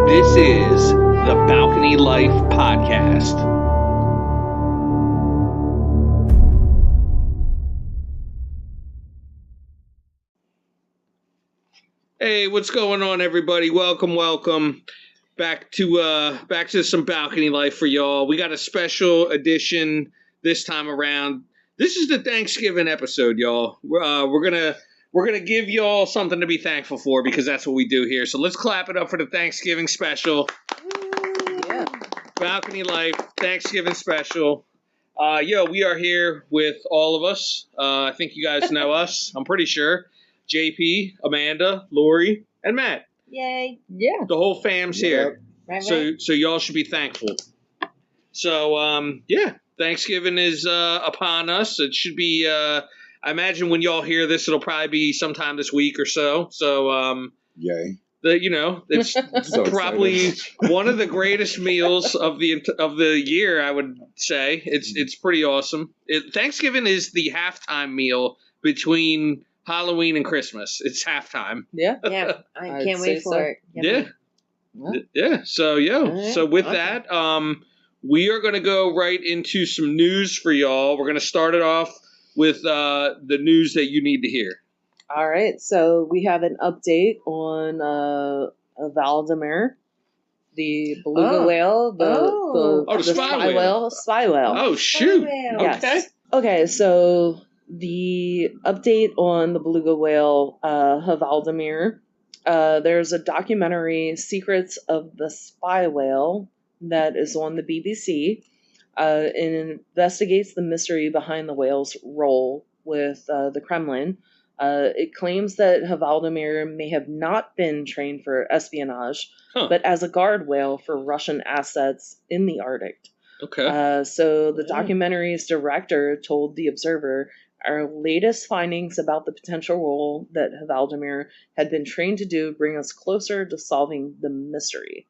This is the Balcony Life Podcast. Hey, what's going on, everybody? Welcome back to some Balcony Life for y'all. We got a special edition this time around. This is the Thanksgiving episode, y'all. We're gonna give y'all something to be thankful for because that's what we do here. So let's clap it up for the Thanksgiving special. Yeah. Balcony Life Thanksgiving special. We are here with all of us. I think you guys know us. I'm pretty sure. JP, Amanda, Lori, and Matt. Yay. Yeah. The whole fam's here. Right. So y'all should be thankful. So, Thanksgiving is upon us. It should be, I imagine when y'all hear this, it'll probably be sometime this week or so. So, yay. It's So probably excited. one of the greatest meals of the year, I would say. It's pretty awesome. Thanksgiving is the halftime meal between Halloween and Christmas. It's halftime. Yeah. Yeah. I can't wait for it. Yeah. So right. So with Okay. that, we are going to go right into some news for y'all. We're going to start it off with the news that you need to hear. All right, so we have an update on Valdemar, the beluga whale, the spy whale. Oh shoot! Yes. Okay. Okay, so the update on the beluga whale, Valdemar. There's a documentary, Secrets of the Spy Whale, that is on the BBC. And investigates the mystery behind the whale's role with the Kremlin. It claims that Valdemar may have not been trained for espionage, but as a guard whale for Russian assets in the Arctic. Okay. So the documentary's director told The Observer, our latest findings about the potential role that Valdemar had been trained to do bring us closer to solving the mystery.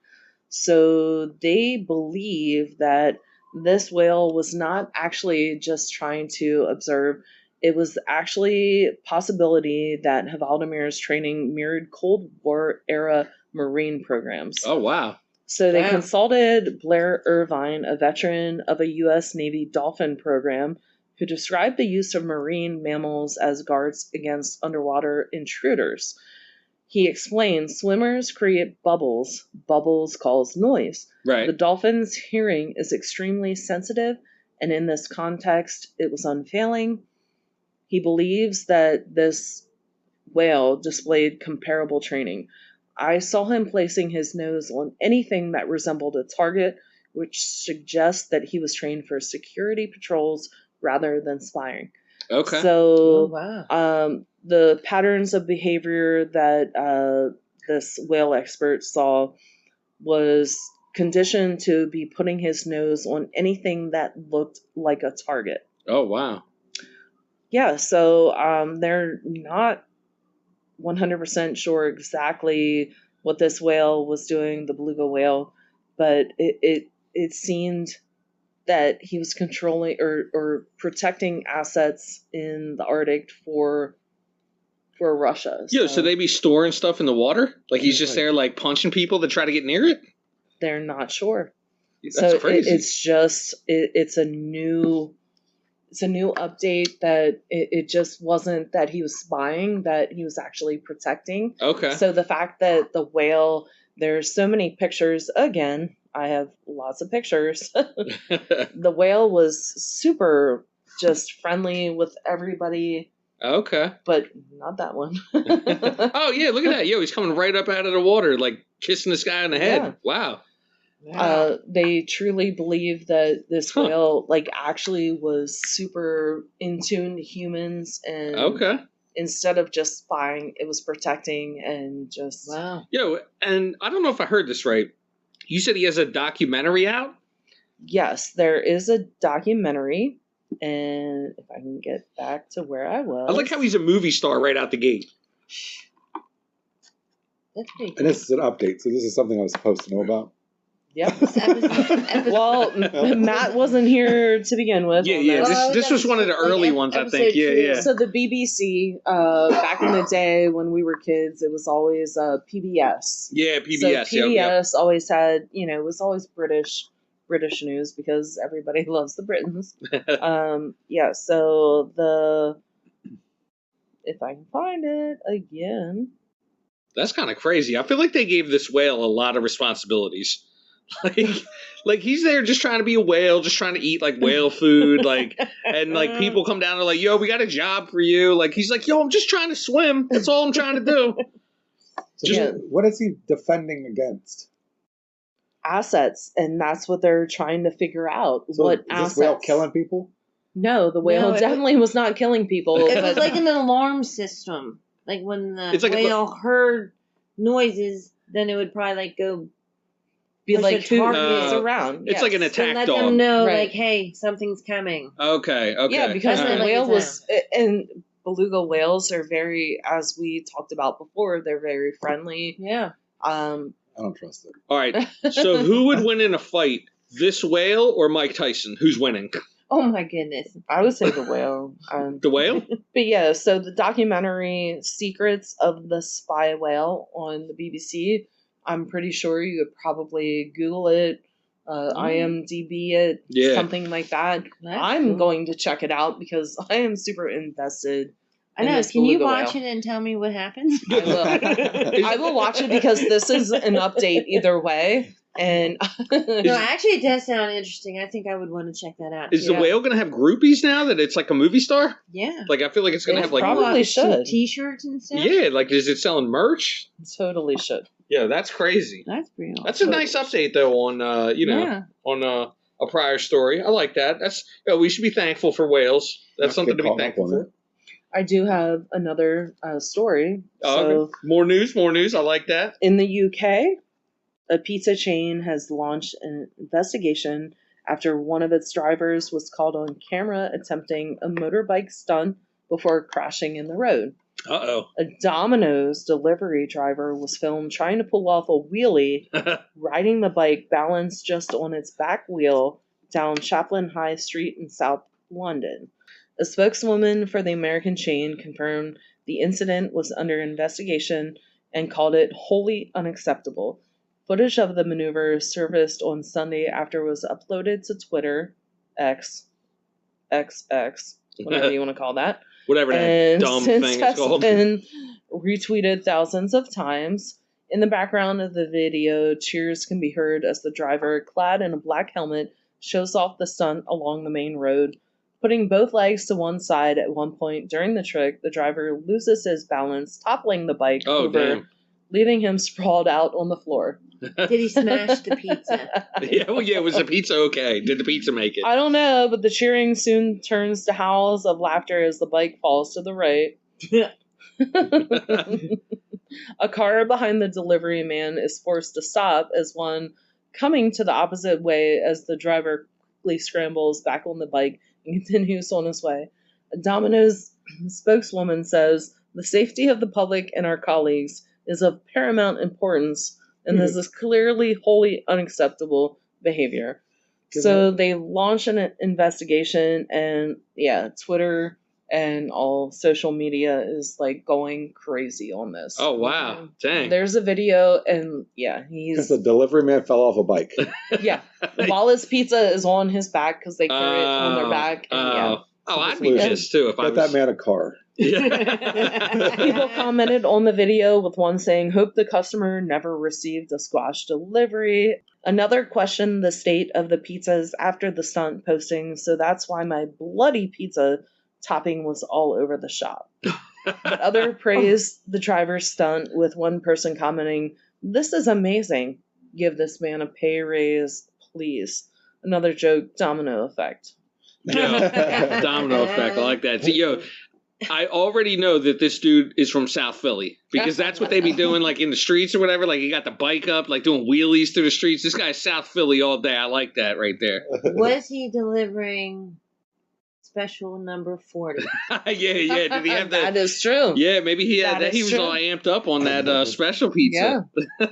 So they believe that this whale was not actually just trying to observe. It was actually a possibility that Valdemar's training mirrored Cold War-era Marine programs. Oh, wow. So they consulted Blair Irvine, a veteran of a U.S. Navy Dolphin program, who described the use of marine mammals as guards against underwater intruders. He explained swimmers create bubbles. Bubbles cause noise. Right. The dolphin's hearing is extremely sensitive, and in this context, it was unfailing. He believes that this whale displayed comparable training. I saw him placing his nose on anything that resembled a target, which suggests that he was trained for security patrols rather than spying. Okay. So, wow. The patterns of behavior that this whale expert saw was conditioned to be putting his nose on anything that looked like a target. Oh, wow. Yeah, so they're not 100% sure exactly what this whale was doing, the beluga whale, but it seemed that he was controlling or protecting assets in the Arctic for Russia. So they be storing stuff in the water? Like he's just there like punching people that try to get near it? They're not sure. That's crazy. It's a new update that it just wasn't that he was spying, that he was actually protecting. Okay. So the fact that the whale, there's so many pictures, again, I have lots of pictures. The whale was super just friendly with everybody. Okay. But not that one. Oh, yeah, look at that. Yo, he's coming right up out of the water, like kissing this guy on the head. Yeah. Wow. They truly believe that this whale, actually was super in tune to humans, and instead of just spying, it was protecting and just... Wow. Yo, and I don't know if I heard this right. You said he has a documentary out? Yes, there is a documentary, and if I can get back to where I was... I like how he's a movie star right out the gate. That's pretty cool. And this is an update, so this is something I was supposed to know about. Yep. Well, Matt wasn't here to begin with. Yeah. Well, This was one of the early ones, I think. Yeah. So the BBC, back in the day when we were kids, it was always PBS. Yeah, PBS. So PBS always had, it was always British news because everybody loves the Britons. So if I can find it again. That's kind of crazy. I feel like they gave this whale a lot of responsibilities. Like he's there just trying to be a whale, just trying to eat like whale food, and people come down and like, yo, we got a job for you. Like he's like, yo, I'm just trying to swim. That's all I'm trying to do. So what is he defending against? Assets, and that's what they're trying to figure out. So what is assets? this whale killing people? No, the whale definitely was not killing people. It was like an alarm system. Like when the whale heard noises, then it would probably go be like targets around. It's like an attack let dog. them know, like, hey, something's coming. Okay. Yeah, because the whale was, and beluga whales are very, as we talked about before, they're very friendly. Yeah. I don't trust it. All right. So who would win in a fight, this whale or Mike Tyson? Who's winning? Oh my goodness. I would say the whale. The whale? But yeah, so the documentary Secrets of the Spy Whale on the BBC, I'm pretty sure you could probably Google it, IMDb it, something like that. I'm going to check it out because I am super invested. I know. Can you watch it and tell me what happens? I will. I will watch it because this is an update either way. And no, actually, it does sound interesting. I think I would want to check that out. Is the whale going to have groupies now that it's like a movie star? Yeah. Like, I feel like it's going to have like probably should T-shirts and stuff. Yeah, like is it selling merch? Totally should. Yeah, that's crazy. That's pretty awesome. That's a nice update though on on a prior story. I like that. That's we should be thankful for whales. That's something to be thankful for. I do have another story. Okay. More news. I like that. In the UK, a pizza chain has launched an investigation after one of its drivers was caught on camera attempting a motorbike stunt before crashing in the road. Uh-oh. A Domino's delivery driver was filmed trying to pull off a wheelie, riding the bike balanced just on its back wheel down Chaplin High Street in South London. A spokeswoman for the American chain confirmed the incident was under investigation and called it wholly unacceptable. Footage of the maneuver surfaced on Sunday after it was uploaded to Twitter, X, whatever you want to call that. Whatever that dumb thing is called. Been retweeted thousands of times. In the background of the video, cheers can be heard as the driver, clad in a black helmet, shows off the stunt along the main road. Putting both legs to one side at one point during the trick, the driver loses his balance, toppling the bike over, leaving him sprawled out on the floor. Did he smash the pizza? Yeah, was the pizza okay? Did the pizza make it? I don't know, but the cheering soon turns to howls of laughter as the bike falls to the right. A car behind the delivery man is forced to stop as one coming to the opposite way as the driver quickly scrambles back on the bike and continues on his way. A Domino's spokeswoman says, "The safety of the public and our colleagues is of paramount importance, and this is clearly wholly unacceptable behavior." So they launched an investigation, and Twitter and all social media is like going crazy on this. Oh wow, dang! There's a video, and because the delivery man fell off a bike. While his pizza is on his back because they carry it on their back. And, I'd be pissed too if I was. Get that man a car. People commented on the video with one saying, "Hope the customer never received a squash delivery." Another questioned the state of the pizzas after the stunt posting, "So that's why my bloody pizza topping was all over the shop." But other praised the driver's stunt, with one person commenting, "This is amazing. Give this man a pay raise, please." Another joke, domino effect. Yeah, domino effect. I like that. So, I already know that this dude is from South Philly because that's what they be doing, like in the streets or whatever. Like he got the bike up, like doing wheelies through the streets. This guy's South Philly all day. I like that right there. Was he delivering special number 40? Yeah. Did he have that? That is true. Yeah, maybe he had that. He was all amped up on that special pizza. Yeah.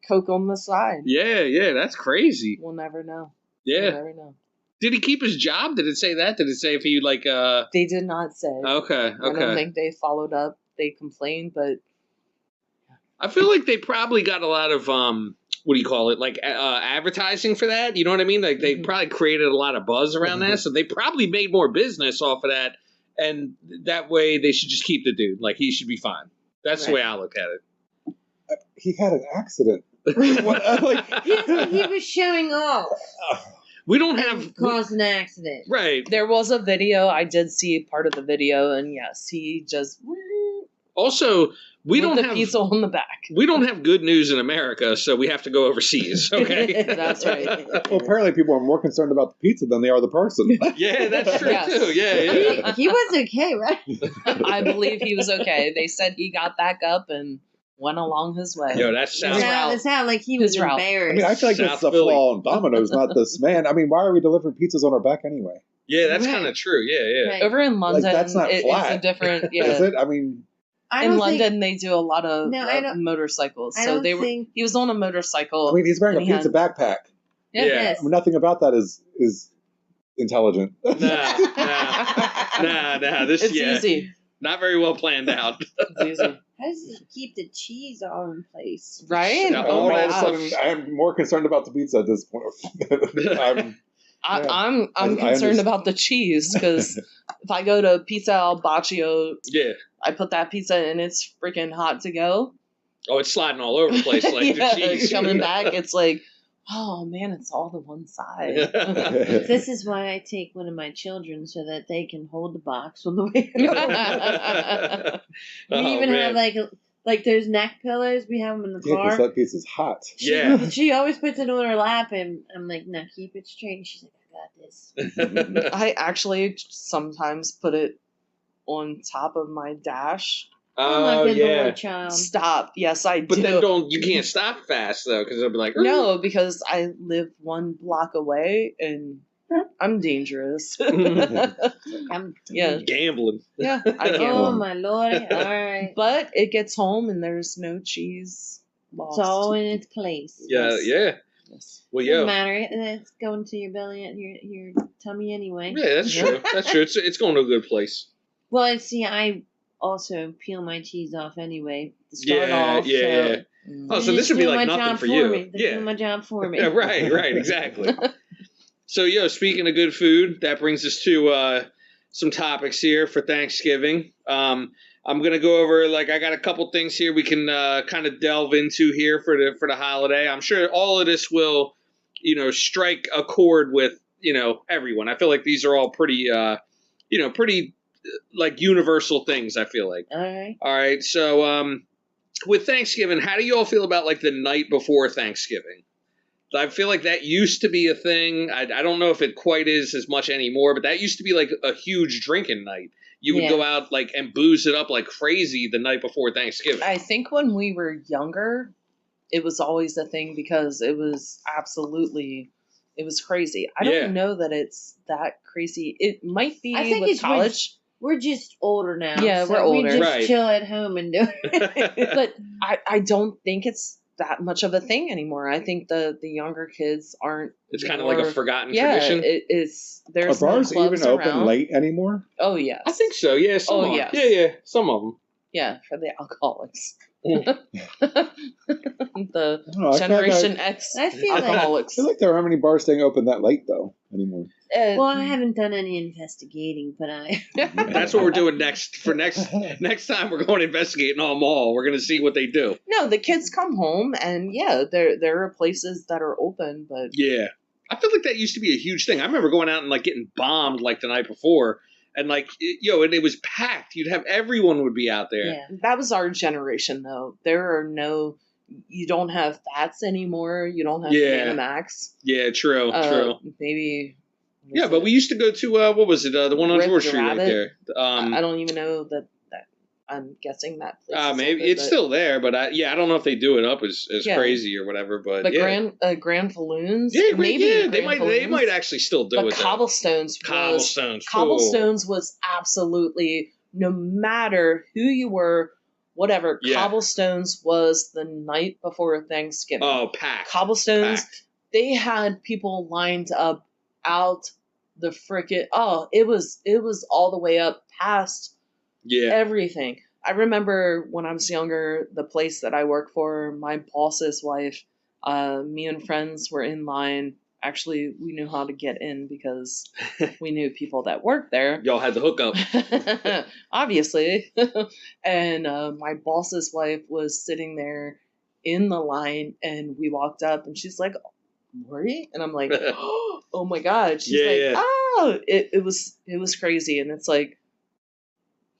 coke on the side. Yeah, that's crazy. We'll never know. Yeah. We'll never know. Did he keep his job? Did it say that? Did it say if he like They did not say. Okay. I don't think they followed up. They complained, but I feel like they probably got a lot of what do you call it? Like advertising for that. You know what I mean? Like they probably created a lot of buzz around that, so they probably made more business off of that. And that way, they should just keep the dude. Like he should be fine. That's the way I look at it. He had an accident. He was showing off. We don't have caused an accident. Right. There was a video. I did see part of the video, and yes, he just also we don't have pizza on the back. We don't have good news in America, so we have to go overseas. Okay, that's right. Well, apparently people are more concerned about the pizza than they are the person. Yeah, that's true too. Yeah. He was okay, right? I believe he was okay. They said he got back up and went along his way. Yo, that sounds. It sounded like he was embarrassed. I mean, I feel like this is a flaw in Domino's, not this man. I mean, why are we delivering pizzas on our back anyway? Yeah, that's kind of true. Yeah. Right. Over in London, that's not flat. It's a different. Yeah. Is it? I mean, in London, they do a lot of motorcycles. So he was on a motorcycle. I mean, he's wearing a pizza backpack. Yeah. Yes. I mean, nothing about that is intelligent. Nah. This it's easy. Not very well planned out. It's easy. How does he keep the cheese all in place? Right? All of a sudden, I'm more concerned about the pizza at this point. I'm concerned about the cheese because if I go to Pizza Al Baccio, I put that pizza and it's freaking hot to go. Oh, it's sliding all over the place like the cheese. Coming back, it's like, oh man, it's all to one side. This is why I take one of my children so that they can hold the box on the way home. We even have like those neck pillows. We have them in the car. Yeah, because that pizza's hot. She always puts it on her lap, and I'm like, no, keep it straight. She's like, I got this. I actually sometimes put it on top of my dash. Oh, my good child. Stop. Yes, I do. But then you can't stop fast, though, because they'll be like... No, because I live one block away, and I'm dangerous. I'm gambling. Yeah, I gamble. Oh, my Lord. All right. But it gets home, and there's no cheese lost. It's all in its place. Yeah. Yes. Well, Doesn't matter. It's going to your belly and your tummy anyway. Yeah, that's true. That's true. It's going to a good place. Well, see, I also peel my cheese off anyway to start off. Yeah. Oh, so this would be like nothing for you. They're doing my job for me. Yeah, right, exactly. So, speaking of good food, that brings us to some topics here for Thanksgiving. I'm going to go over, I got a couple things here we can kind of delve into here for the holiday. I'm sure all of this will, strike a chord with, everyone. I feel like these are all pretty, pretty universal things, I feel like. All right. So, with Thanksgiving, how do you all feel about the night before Thanksgiving? I feel like that used to be a thing. I don't know if it quite is as much anymore, but that used to be a huge drinking night. You would go out and booze it up like crazy the night before Thanksgiving. I think when we were younger, it was always a thing because it was crazy. I don't know that it's that crazy. It might be with college. We're just older now. Yeah, so we're older. We just chill at home and do it. But I don't think it's that much of a thing anymore. I think the younger kids aren't. It's kind of like a forgotten tradition. It is. There's are bars no clubs even open around. Late anymore? Oh yes, I think so. Yeah, some of them. Yes. Yeah, some of them. Yeah, for the alcoholics. The Generation X alcoholics. I feel like there aren't many bars staying open that late though anymore. Well, I haven't done any investigating, but That's what we're doing next. For next time, we're going investigating all mall. We're going to see what they do. No, the kids come home, and there are places that are open, but I feel like that used to be a huge thing. I remember going out and getting bombed the night before, and and it was packed. You'd have everyone would be out there. Yeah. That was our generation, though. You don't have Fats anymore. You don't have Panamax. Yeah, true. Maybe. Yeah, but we used to go to what was it? The one on George Street right there. I don't even know that. I'm guessing that place. Maybe it's still there, but I don't know if they do it up as crazy or whatever. But the Grand Falloons. They might actually still do it. Cobblestones was absolutely, no matter who you were, whatever. Yeah. Cobblestones was the night before Thanksgiving. Oh, packed. Cobblestones, Packed. they had people lined up out the frickin'. Oh, it was all the way up past everything. I remember when I was younger, the place that I work for, my boss's wife, me and friends were in line. Actually, we knew how to get in because we knew people that worked there. Y'all had the hookup. Obviously. And my boss's wife was sitting there in the line, and we walked up, and she's like, Lori? And I'm like, oh my God. She's oh, it was crazy. And it's like,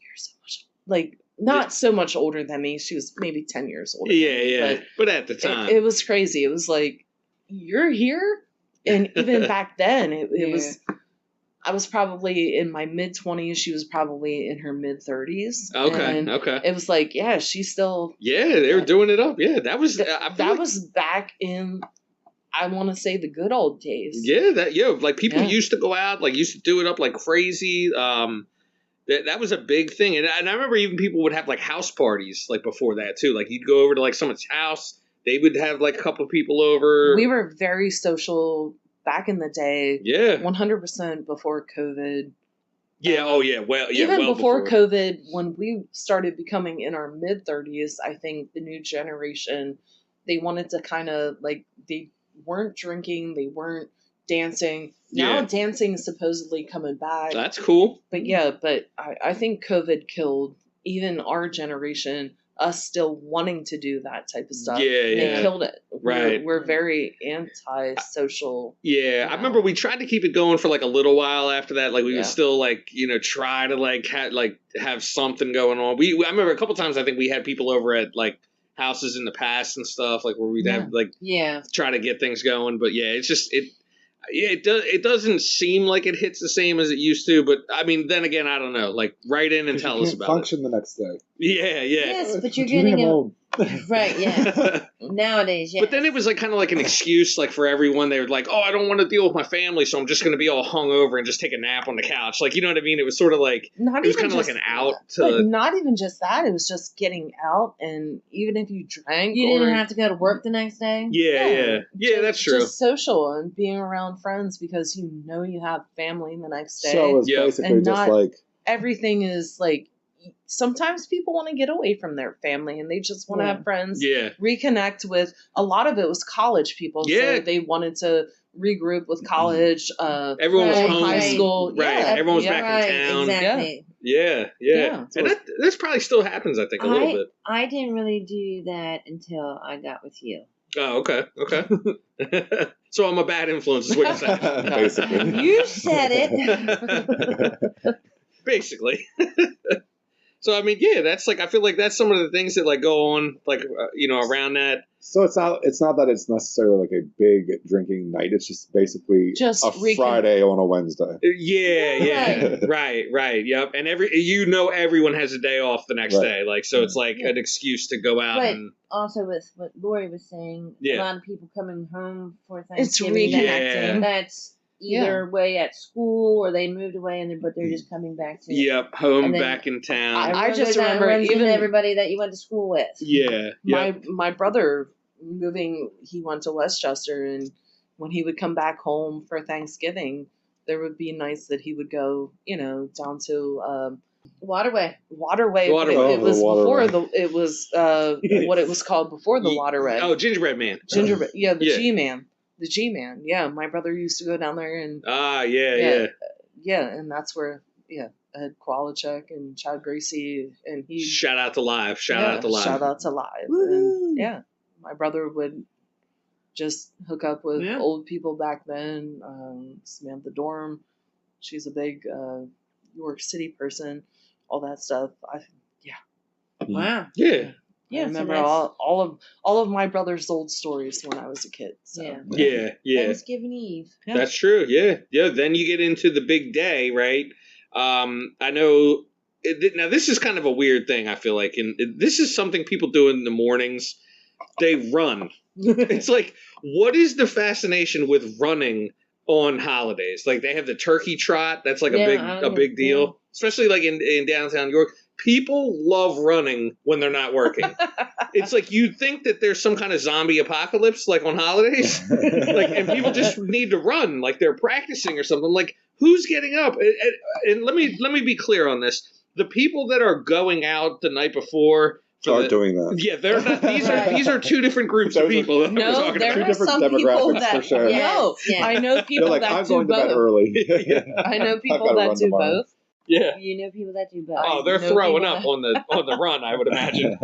you're so much, like, not so much older than me. She was maybe 10 years older than me, but at the time. It was crazy. It was like, you're here? And even back then, it was, I was probably in my mid-20s. She was probably in her mid-30s. Okay. It was like, yeah, she's still... Yeah, they were doing it up. Yeah, that was... was back in, I want to say, the good old days. Yeah, like people used to go out, like used to do it up like crazy. That was a big thing. And I remember even people would have like house parties like before that too. Like you'd go over to like someone's house. They would have like a couple of people over. We were very social back in the day. Yeah. 100% before COVID. Yeah. Oh, yeah. Even before COVID, when we started becoming in our mid-30s, I think the new generation, they wanted to kind of like, they weren't drinking, they weren't dancing. Now dancing is supposedly coming back. That's cool. But I think COVID killed even our generation, us still wanting to do that type of stuff. They killed it. Right. We're very anti-social. Yeah. I remember we tried to keep it going for like a little while after that. Like we would still like, try to like have something going on. I remember a couple times I think we had people over at like houses in the past and stuff, like where we'd have like try to get things going. But yeah, it's just it doesn't seem like it hits the same as it used to, but I mean, then again, I don't know. Like, write in and tell us about function the next day. Yeah. Yes, but you're getting right. Yeah. Nowadays, yeah. But then it was like kind of like an excuse, like for everyone. They were like, "Oh, I don't want to deal with my family, so I'm just going to be all hungover and just take a nap on the couch." Like, you know what I mean? It was sort of like it was kind of like an out to. But not even just that. It was just getting out, and even if you drank, you didn't have to go to work the next day. Yeah, that's true. Just social and being around friends because you know you have family the next day. So it's basically just like everything is like. Sometimes people want to get away from their family and they just want to have friends, reconnect with. A lot of it was college people, so they wanted to regroup with college. Everyone was home, high school, right? Everyone was back in town, exactly. Yeah. And that probably still happens, I think, a little bit. I didn't really do that until I got with you. Oh, okay. So I'm a bad influence, is what you're saying. Basically, you said it. Basically. So I mean, that's like, I feel like that's some of the things that like go on, like around that. So it's not that it's necessarily like a big drinking night. It's just basically a Friday on a Wednesday. Yeah. Right. Yep. And everyone has a day off the next day. Like, so it's like an excuse to go out. But and also with what Lori was saying, a lot of people coming home for Thanksgiving. It's reconnecting. That's either way at school or they moved away but they're just coming back to home back in town. I just remember even everybody that you went to school with. My brother moving, he went to Westchester, and when he would come back home for Thanksgiving, there would be nights that he would go, down to Waterway. It was before it was what it was called before the Waterway. Oh, Gingerbread Man. The G-Man. The G-Man, my brother used to go down there and... and that's where, I had Kovalchuk and Chad Gracie, and he... Shout out to Live. Shout out to Live. And, my brother would just hook up with old people back then. Samantha Dorm, she's a big York City person, all that stuff. Wow. Yeah. I remember all of my brother's old stories when I was a kid. So. Yeah. Thanksgiving Eve. Yeah. That's true. Yeah. Then you get into the big day, right? I know. Now this is kind of a weird thing. I feel like, and this is something people do in the mornings. They run. It's like, what is the fascination with running on holidays? Like they have the turkey trot. That's like a big deal, especially like in downtown York. people love running when they're not working. It's like you'd think that there's some kind of zombie apocalypse, like on holidays, like, and people just need to run, like they're practicing or something. Like, who's getting up? And let me be clear on this: the people that are going out the night before are doing that. Yeah, they're not. These are two different groups of people. That we're talking there about. Two different some demographics people that, for sure. I know people like, that I'm do going both. to bed early. I know people that do both. Yeah. You know people that do both. Oh, they're throwing up on the run, I would imagine.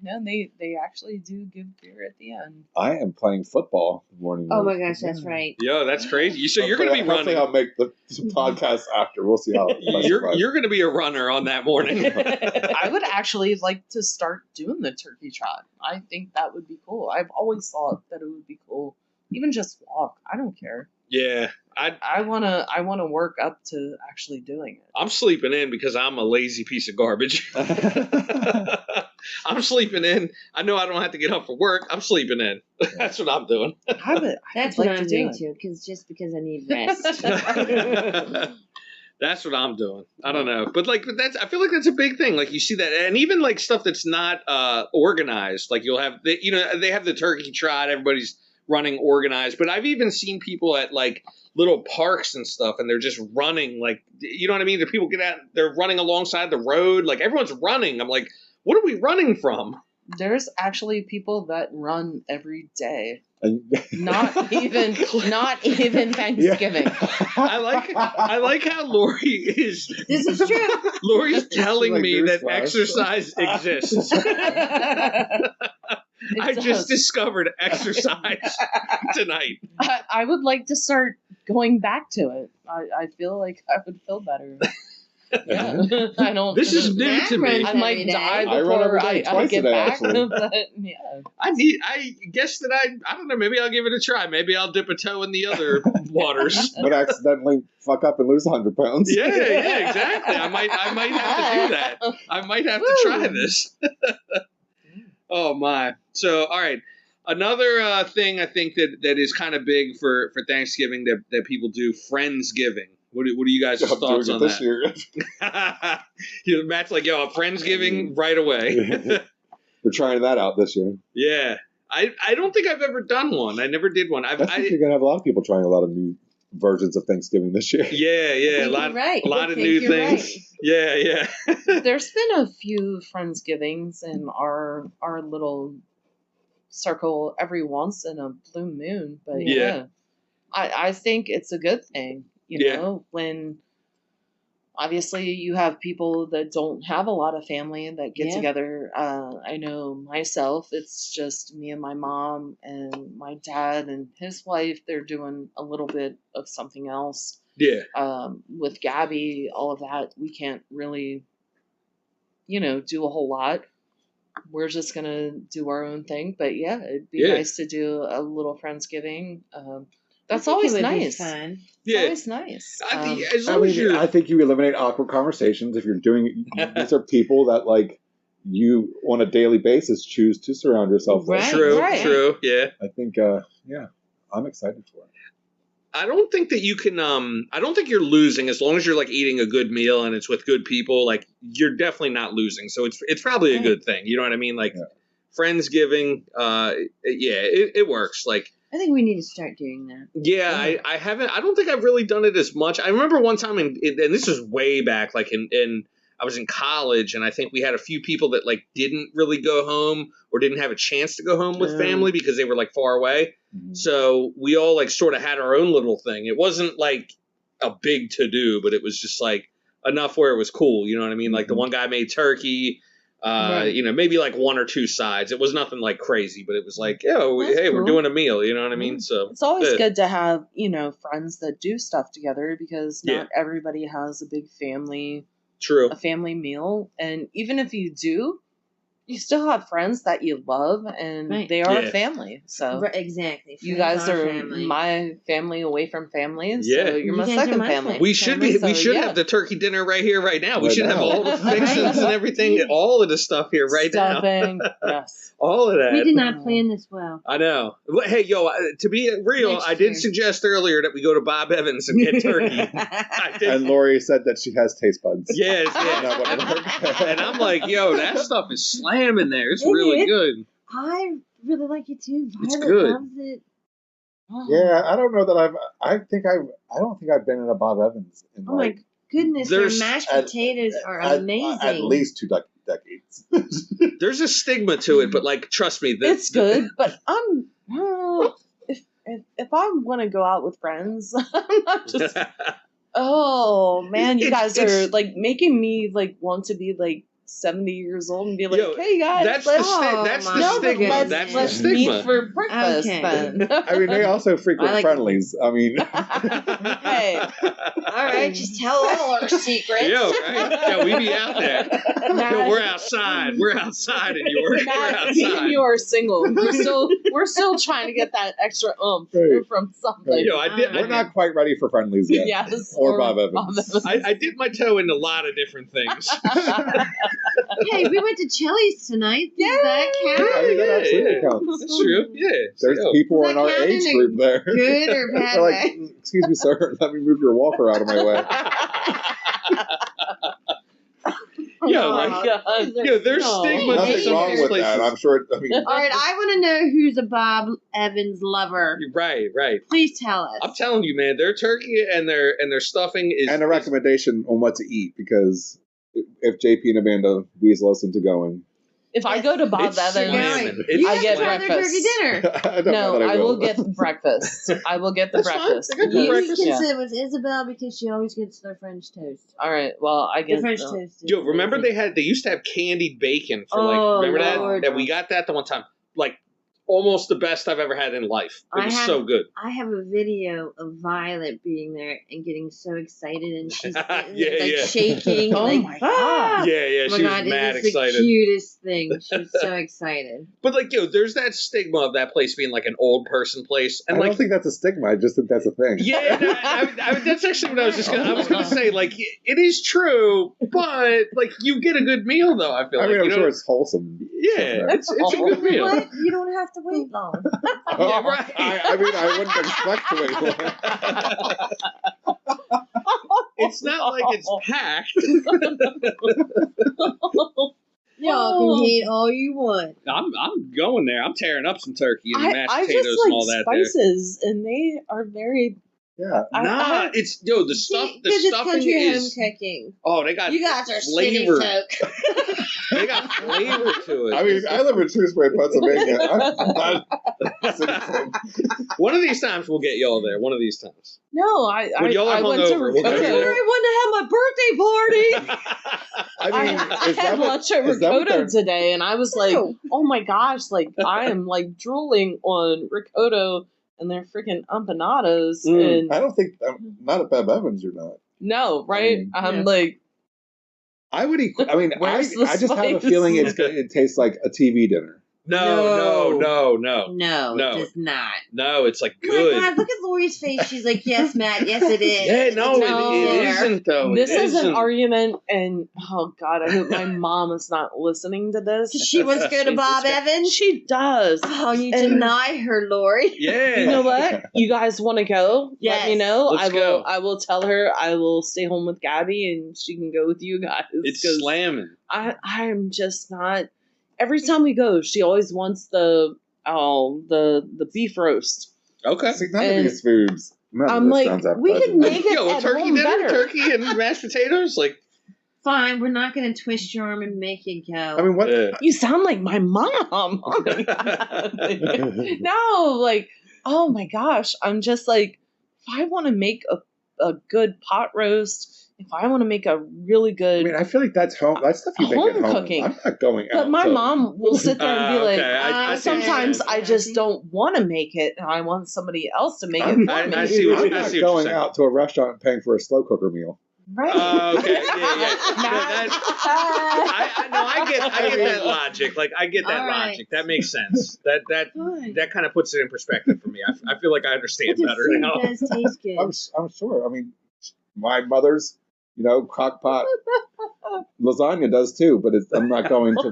No, they actually do give beer at the end. I am playing football the morning. Oh my gosh, that's right. Yo, that's crazy. So you're going to be running. Hopefully I'll make the podcast after. We'll see how. You're going to be a runner on that morning. I would actually like to start doing the turkey trot. I think that would be cool. I've always thought that it would be cool. Even just walk. I don't care. Yeah. I wanna work up to actually doing it. I'm sleeping in because I'm a lazy piece of garbage. I'm sleeping in. I know I don't have to get up for work. I'm sleeping in. That's what I'm doing. That's what I'm doing too, because I need rest. That's what I'm doing. I don't know, but I feel like that's a big thing. Like you see that, and even like stuff that's not organized. Like you'll have, they have the turkey trot. Everybody's running organized, but I've even seen people at like little parks and stuff, and they're just running. Like, you know what I mean? The people get out, they're running alongside the road. Like everyone's running. I'm like, what are we running from? There's actually people that run every day. Not even Thanksgiving. Yeah. I like how Lori is. This is true. Lori's telling me that exercise exists. I just discovered exercise tonight. I would like to start going back to it. I feel like I would feel better. Yeah. I don't. This is new to me. I might die before I get back. But, yeah. I guess that I don't know. Maybe I'll give it a try. Maybe I'll dip a toe in the other waters. But accidentally fuck up and lose 100 pounds. Yeah, exactly. I might have to do that. I might have to try this. Oh my! So, all right. Another thing I think that is kind of big for Thanksgiving that people do, Friendsgiving. What are you guys' thoughts on this that? Year. Matt's like, yo, Friendsgiving right away. We're trying that out this year. Yeah. I don't think I've ever done one. I never did one. I think you're going to have a lot of people trying a lot of new versions of Thanksgiving this year. Yeah. A lot of new things. Right. Yeah. There's been a few Friendsgivings in our little circle every once in a blue moon. But yeah. I think it's a good thing. You know, when obviously you have people that don't have a lot of family that get together. I know myself, it's just me and my mom and my dad and his wife. They're doing a little bit of something else. Yeah. With Gabby, all of that, we can't really, do a whole lot. We're just going to do our own thing. But yeah, it'd be nice to do a little Friendsgiving. That's always nice. Fun. It's always nice. I think you eliminate awkward conversations if you're doing. These are people that like you on a daily basis choose to surround yourself with. True. Yeah. I think. I'm excited for it. I don't think that you can. I don't think you're losing as long as you're like eating a good meal and it's with good people. Like you're definitely not losing. So it's probably a good thing. You know what I mean? Like Friendsgiving. It works. Like. I think we need to start doing that. Yeah, I haven't. I don't think I've really done it as much. I remember one time, and this was way back, like I was in college, and I think we had a few people that like didn't really go home or didn't have a chance to go home with family because they were like far away. Mm-hmm. So we all like sort of had our own little thing. It wasn't like a big to do, but it was just like enough where it was cool. You know what I mean? Like the one guy made turkey. Maybe like one or two sides. It was nothing like crazy, but it was like, hey, cool. We're doing a meal. You know what I mean? So it's always good to have, friends that do stuff together because not everybody has a big family. True. A family meal. And even if you do, you still have friends that you love, and Right. they are Yeah. family. So Exactly. you Friends guys are family. my family away from family. Yeah. So you're You my guys are second my family. We should be. So, We should yeah. have the turkey dinner right here, right now. We Right should have now. all the fixings and everything, all of the stuff here right Stuffing, now. yes. All of that. We did not plan this well. I know. Well, hey, yo, to be real, Next I did year. suggest earlier that we go to Bob Evans and get turkey. I did. And Lori said that she has taste buds. Yes, Not what it yeah. worked. And I'm like, yo, that stuff is slamming there. It's It really is. good. I really like it too. It's Violet good. loves it. Oh. Yeah, I don't know that I don't think I've been in a Bob Evans in Oh my like goodness, their There's- mashed at- potatoes are at amazing. least 2 decades. There's a stigma to it, but like, trust me, It's good, but I'm if I want to go out with friends, I'm not just. Oh man, you It's- guys are like making me like want to be like 70 years old and be like, Yo, hey guys, that's let's, that's my the no, but stigma. let's, That's the let's stigma. meet for breakfast Okay. then. I mean, they also frequent I like- friendlies. I mean, Hey. All right, just tell all our secrets. Yo, right? Yeah, we be out there. Matt- Yo, we're outside. We're outside in York. Matt, We're me and outside. you are single. We're still trying to get that extra oomph Right. from something. Yo, I did. we're not quite ready for friendlies yet. Yes, Or Bob Evans. I dipped my toe in a lot of different things. Hey, we went to Chili's tonight. Does that count? I mean, that Yeah, absolutely yeah. counts. That's true. Yeah. There's So, people Does in that our count age in a group there. Good or bad They're like, way? excuse me, sir, let me move your walker out of my way. Yo, Oh my like, God. yo, there's No. stigma to Nothing some of wrong these with places. that. I'm sure. I mean, All right, I want to know who's a Bob Evans lover. Right, right. Please tell us. I'm telling you, man, their turkey and their stuffing is and a recommendation on what to eat, because if JP and Amanda weasel us into going, If I go to Bob It's Evans, slamming. you It's have I get to try their breakfast. turkey dinner. I don't know no, that I will get breakfast. I will get the That's fine. breakfast. They got the You breakfast. can Yeah. sit with Isabel because she always gets their French toast. All right. Well, I The get French the- toast. is Yo, remember amazing. they used to have candied bacon for Oh, remember Lord. that? And we got that the one time. Like almost the best I've ever had in life. It I was have- so good. I have a video of Violet being there and getting so excited, and she's sitting Yeah, there, like yeah. shaking. Oh like, my "Ah!" God. Yeah, yeah, Oh my she was God, mad it is excited. the cutest thing. She's so excited. But like, yo, there's that stigma of that place being like an old person place, I and don't like, think that's a stigma. I just think that's a thing. yeah, no, that's actually what I was gonna say. Like, it is true, but like, you get a good meal though. I feel I like mean, I'm you know, sure it's wholesome. yeah, it's a Oh, good meal. What? You don't have to wait long. Yeah, right. I mean, I wouldn't expect to wait long. It's not like it's packed. Y'all can hate all you want. I'm going there. I'm tearing up some turkey and mashed I potatoes just and all like that. There. spices, and they are very. Yeah. Nah, it's yo the stuff. The Because it's stuffing country is. home cooking. Oh, they got You guys are flavor. city folk. They got flavor to it. I mean, I live in Shrewsbury, Pennsylvania. I'm not city folk. One of these times we'll get y'all there. One of these times. No, I When y'all are I went to hungover, we'll go Ricotta. there. I want to have my birthday party. I mean, I is that had what, lunch at is that what Ricotta they're- today, and I was like, Ew. "Oh my gosh!" Like I am like drooling on Ricotta and their freaking empanadas. Mm. And I don't think, not at Bev Evans, you're not. no, right? I'm Yeah. like, I would eat, I mean, I Where's the just have a spice? feeling it tastes like a TV dinner. No. No, No. it does not. No, it's like Oh my good. God, look at Lori's face. She's like, yes, Matt, yes, it is. Yeah, no, No. it isn't though. this It is an isn't. argument, and oh god, I hope my mom is not listening to this. She wants to go to Jesus Bob Christ. Evans. She does. Oh, you And- deny her, Lori. Yeah. You know what? You guys want to go? Let me Yes. know. Let's go. I will tell her I will stay home with Gabby, and she can go with you guys. It's 'cause slamming. I'm just not. Every time we go, she always wants the beef roast. Okay. See, none of And these foods. None of I'm this like, sounds we could appetizing. make it Yo, a at turkey home dinner, better. turkey and mashed potatoes, like Fine, we're not going to twist your arm and make you go. I mean, what? You sound like my mom. Oh my God. No, like, oh my gosh. I'm just like, if I want to make a good pot roast, if I want to make a really I good. mean, I feel like that's home. That's stuff you make at Home home. cooking. I'm not going out. but my to- mom will sit there and be like, okay. I see what you're sometimes saying. I just don't want to make it, and I want somebody else to make it I'm- for me. I see what I'm you- I not see what you're going saying. out to a restaurant and paying for a slow cooker meal. Right. Okay, yeah. I get that logic. Like, I get that All right. logic. That makes sense. That kind of puts it in perspective for me. I feel like I understand But the better food now. does taste good. I'm sure. I mean, my mother's, crock pot lasagna does too, but I'm not going to.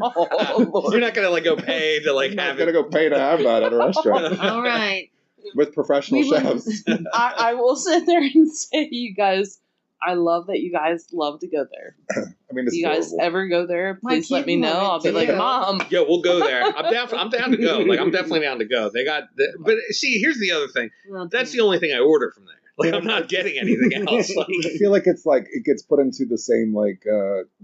You're not gonna like go pay to like I'm not have gonna it. go pay to have that at a restaurant All right. with professional We wouldn't- chefs. I will sit there and say, you guys, I love that you guys love to go there. I mean, If it's you guys adorable. ever go there, My please let kids me know. love it I'll be too. like, Mom. Yo, we'll go there. I'm down to go. Like, I'm definitely down to go. They got, but see, here's the other thing. Well, That's the only thing I order from there. Like, I'm not getting anything else. Like, I feel like it's like it gets put into the same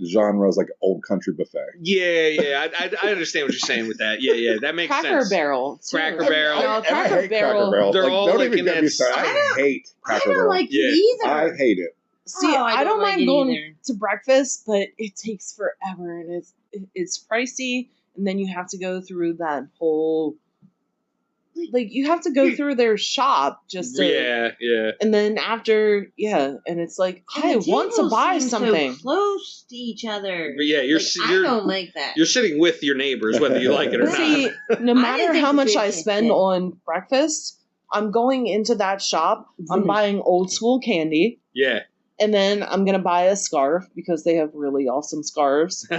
genre as like Old Country Buffet. yeah. I understand what you're saying with that. Yeah. That makes Cracker sense. Barrel. too. Cracker And, Barrel. you know, And I Cracker hate Barrel. Cracker Barrel. They're all don't like even in get me that- started. I hate I Cracker don't Barrel. like Yeah. it either. I hate it. See, Oh, I don't like mind it going either. to breakfast, but it takes forever and it's pricey, and then you have to go through that whole you have to go through their shop just to Yeah. and then after and it's like And I the want to tables buy seem something. so close to each other. But yeah, you're I don't like that. you're sitting with your neighbors, whether you like it or not. See, no I matter didn't how think much the I food spend tasted. on breakfast, I'm going into that shop, I'm buying old school candy, Yeah. and then I'm gonna buy a scarf because they have really awesome scarves.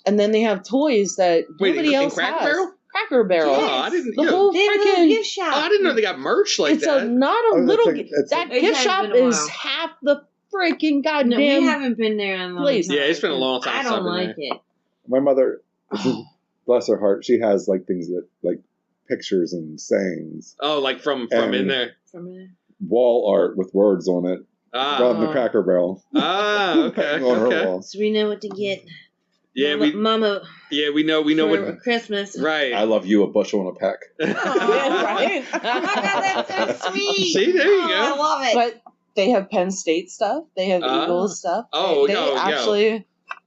And then they have toys that Wait, nobody in else Cracker has. Barrel? Cracker Barrel. Oh, I didn't. The yo, whole They have a little freaking. gift shop. I didn't know they got merch like It's that. not a Oh, little. that's That It gift has shop been a is while. half the freaking No, we goddamn. haven't been there in a long Please. time. Yeah, it's been a long time I since I've don't been like there. it. My mother, bless her heart, she has like things that like pictures and sayings, Oh, like from And- in there. From there. wall art with words on it from the Cracker Barrel. Okay. hanging on her Okay. wall. So we know what to get. Yeah, Mama we know for what. Christmas. Right. I love you, a bushel and a peck. Right? Oh my God, that's so sweet. See, there you Oh, go. I love it. But they have Penn State stuff. They have Eagles stuff. Oh, they no, actually,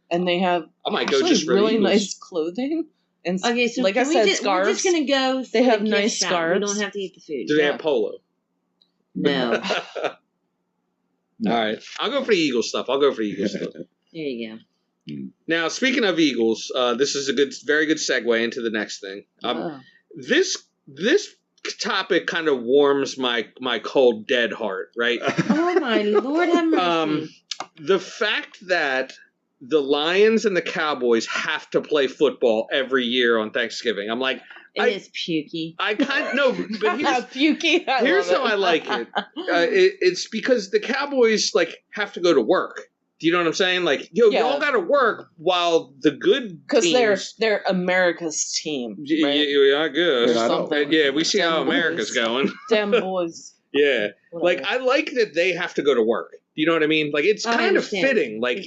and they have I might go actually just for really Eagles. nice clothing. And Okay, so like I can we said, just, scarves. we're just gonna go. They for have the gift nice shop. scarves. We don't have to eat the food. Do they Yeah. have polo? No. All right. I'll go for the Eagles stuff. There you go. Now, speaking of Eagles, this is a very good segue into the next thing. This topic kind of warms my cold, dead heart, right? Oh my Lord, have mercy. The fact that the Lions and the Cowboys have to play football every year on Thanksgiving. I'm like, It is pukey. I kind of know, but pukey. here's how I like it. It's because the Cowboys like have to go to work. Do you know what I'm saying? Like, Yeah. y'all got to work while the good Because teams. they're America's team, right? Yeah, I guess. Yeah, I know. Something. Yeah, we see how Damn America's boys. going. Damn boys. Yeah. Whatever. Like, I like that they have to go to work. Do you know what I mean? Like, it's I kind of understand. fitting. Like,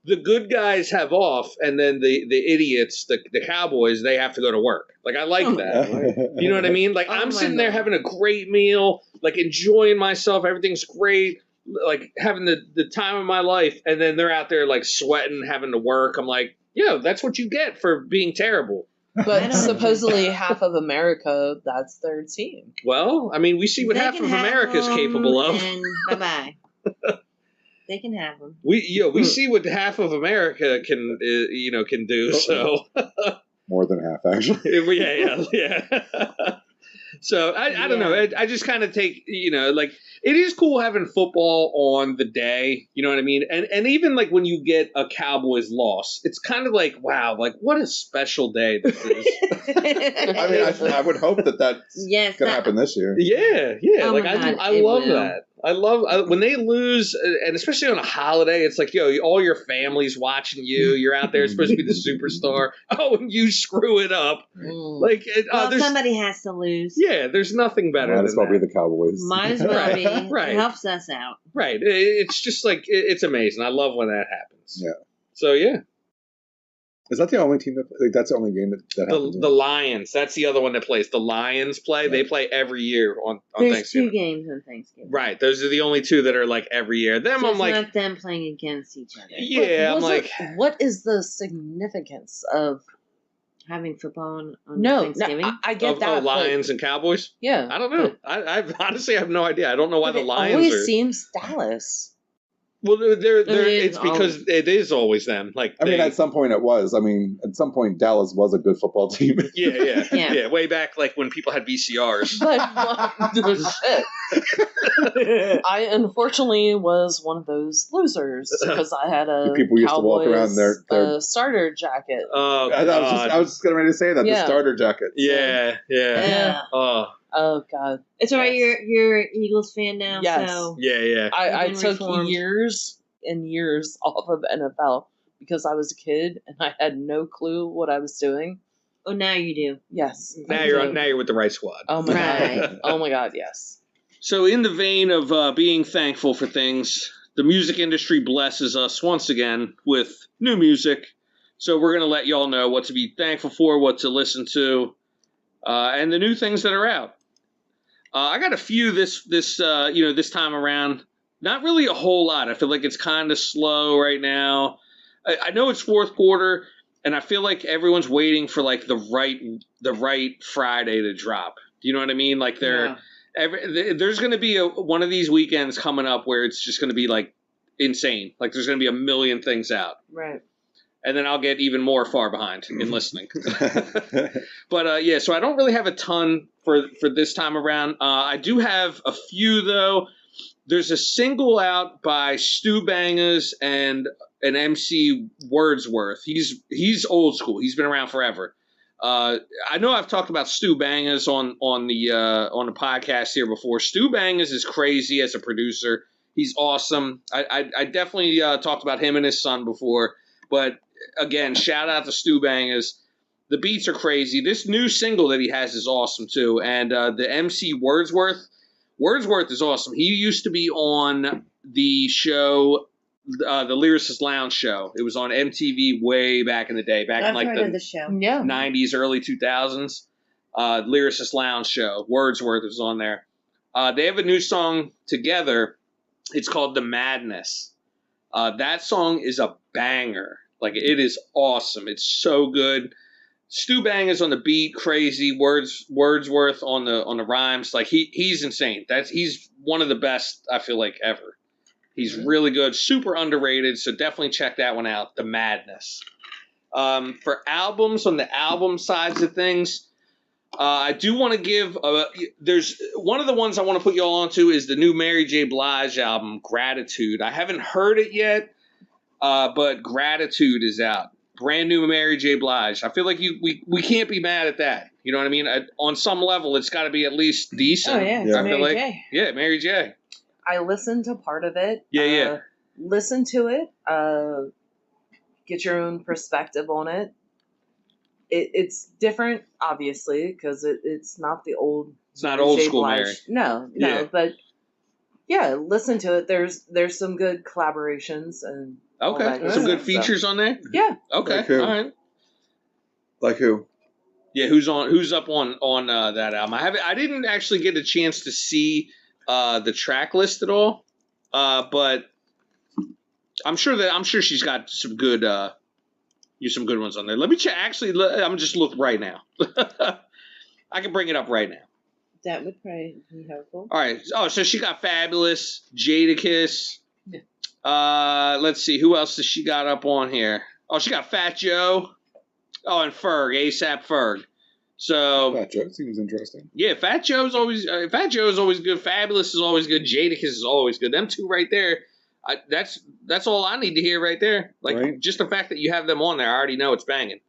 the good guys have off, and then the idiots, the Cowboys, they have to go to work. Like, I like Oh, that. You know what I mean? Like, Oh, I'm my sitting there Lord. having a great meal, like, enjoying myself. Everything's great. Like, having the time of my life. And then they're out there, like, sweating, having to work. I'm like, that's what you get for being terrible. I But don't- supposedly half of America, that's their team. Well, I mean, we see what They half can of have America is them, capable of. And bye-bye. They can have them. We see what half of America can do. So More than half, actually. yeah. So I don't know. I just kind of take like it is cool having football on the day. You know what I mean? And even like when you get a Cowboys loss, it's kind of like wow, like what a special day this is. I mean, I would hope that's Yes, going to happen this year. Yeah. Oh Like my God, I it love will. that. I love when they lose, and especially on a holiday. It's like all your family's watching you. You're out there, supposed to be the superstar. Oh, and you screw it up. Like well, there's somebody has to lose. yeah, there's nothing better Might than as well that. be the Cowboys. Might as well be. Right. It helps us out. Right. It's just like it's amazing. I love when that happens. Yeah. So yeah, Is that the only team that's the only game that happens? the Lions. That's the other one that plays. The Lions play. Yeah. They play every year on There's Thanksgiving. 2 games on Thanksgiving. Right. Those are the only 2 that are like every year. Them, So I'm it's like, not them playing against each other. yeah, I'm Was like, it- what is the significance of? Having football on No, Thanksgiving. I get of that. but- Lions and Cowboys. yeah, I don't know. I honestly have no idea. I don't know why but the it Lions always are. seems Dallas. Well, it's is because it is always them. Like, I mean, at some point it was. I mean, at some point Dallas was a good football team. Yeah. Way back, like when people had VCRs. Shit. I unfortunately was one of those losers because I had a people used to walk around their starter jacket. Oh, I was just getting ready to say that, the starter jacket. Yeah. Oh God. It's alright. You're an Eagles fan now. Yes. So Yeah. I took years and years off of NFL because I was a kid and I had no clue what I was doing. Oh, now you do. Yes. Now you're with the right squad. Oh my God. Oh my God. Yes. So, in the vein of being thankful for things, the music industry blesses us once again with new music. So we're going to let y'all know what to be thankful for, what to listen to, and the new things that are out. I got a few this time around. Not really a whole lot. I feel like it's kind of slow right now. I know it's fourth quarter, and I feel like everyone's waiting for like the right Friday to drop. You know what I mean? Like there's going to be one of these weekends coming up where it's just going to be like insane. Like there's going to be a million things out. Right. And then I'll get even more far behind in listening. But so I don't really have a ton for this time around. I do have a few though. There's a single out by Stu Bangers and an MC Wordsworth. He's old school. He's been around forever. I know I've talked about Stu Bangers on the podcast here before. Stu Bangers is crazy as a producer. He's awesome. I definitely talked about him and his son before. But again, shout out to Stu Bangers. The beats are crazy. This new single that he has is awesome too. And the MC Wordsworth is awesome. He used to be on the show, the Lyricist Lounge show. It was on MTV way back in the day, back in like the show. 90s, early 2000s. Lyricist Lounge show. Wordsworth was on there. They have a new song together. It's called The Madness. That song is a banger. Like, it is awesome. It's so good. Stu Bangers on the beat, crazy. Wordsworth on the rhymes. Like, he's insane. He's one of the best, I feel like, ever. He's really good. Super underrated, so definitely check that one out. The Madness. For albums, on the album sides of things, I do want to give there's one of the ones I want to put y'all onto is the new Mary J. Blige album, Gratitude. I haven't heard it yet, but Gratitude is out. Brand new Mary J. Blige. I feel like we can't be mad at that. You know what I mean? On some level, it's got to be at least decent. Oh yeah, I feel Mary like J. Yeah, Mary J. I listened to part of it. Yeah. Listen to it. Get your own perspective on it. It's different, obviously, because it's not the old. It's not old school Blige. Mary. No, Yeah. but yeah, listen to it. There's some good collaborations and Okay, some good features on there. Yeah. Okay, Like who? all right. Like who? Yeah, who's up on that album? I didn't actually get a chance to see the track list at all, but I'm sure she's got some good ones on there. Let me check. Actually, I'm just look right now. I can bring it up right now. That would probably be helpful. All right. Oh, so she got Fabulous, Jadakiss. Yeah. Let's see. Who else does she got up on here? Oh, she got Fat Joe. Oh, and Ferg, ASAP Ferg. So Fat Joe seems interesting. Yeah, Fat Joe is always good. Fabulous is always good. Jadakiss is always good. Them two right there. That's all I need to hear right there. Like Right. just the fact that you have them on there, I already know it's banging.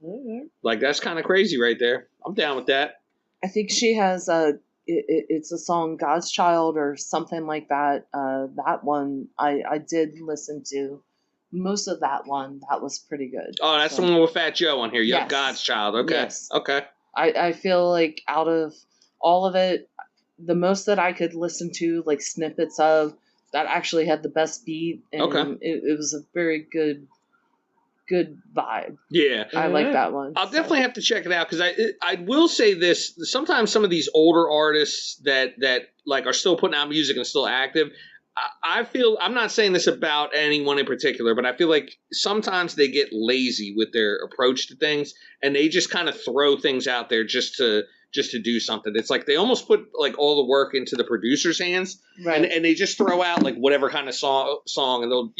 Mm-hmm. Like that's kind of crazy right there. I'm down with that. I think she has it's a song God's Child or something like that. That one I did listen to most of that one. That was pretty good. Oh, that's the one with Fat Joe on here. Yeah, Yes. God's Child. Okay. Yes. Okay. I feel like out of all of it, the most that I could listen to, like snippets of, that actually had the best beat. And Okay. it was a very good vibe. Yeah. I like that one. I'll definitely have to check it out because I will say this. Sometimes some of these older artists that like are still putting out music and still active, I feel, I'm not saying this about anyone in particular, but I feel like sometimes they get lazy with their approach to things, and they just kind of throw things out there just to do something. It's like they almost put like all the work into the producer's hands, Right. and they just throw out like whatever kind of song, and they'll,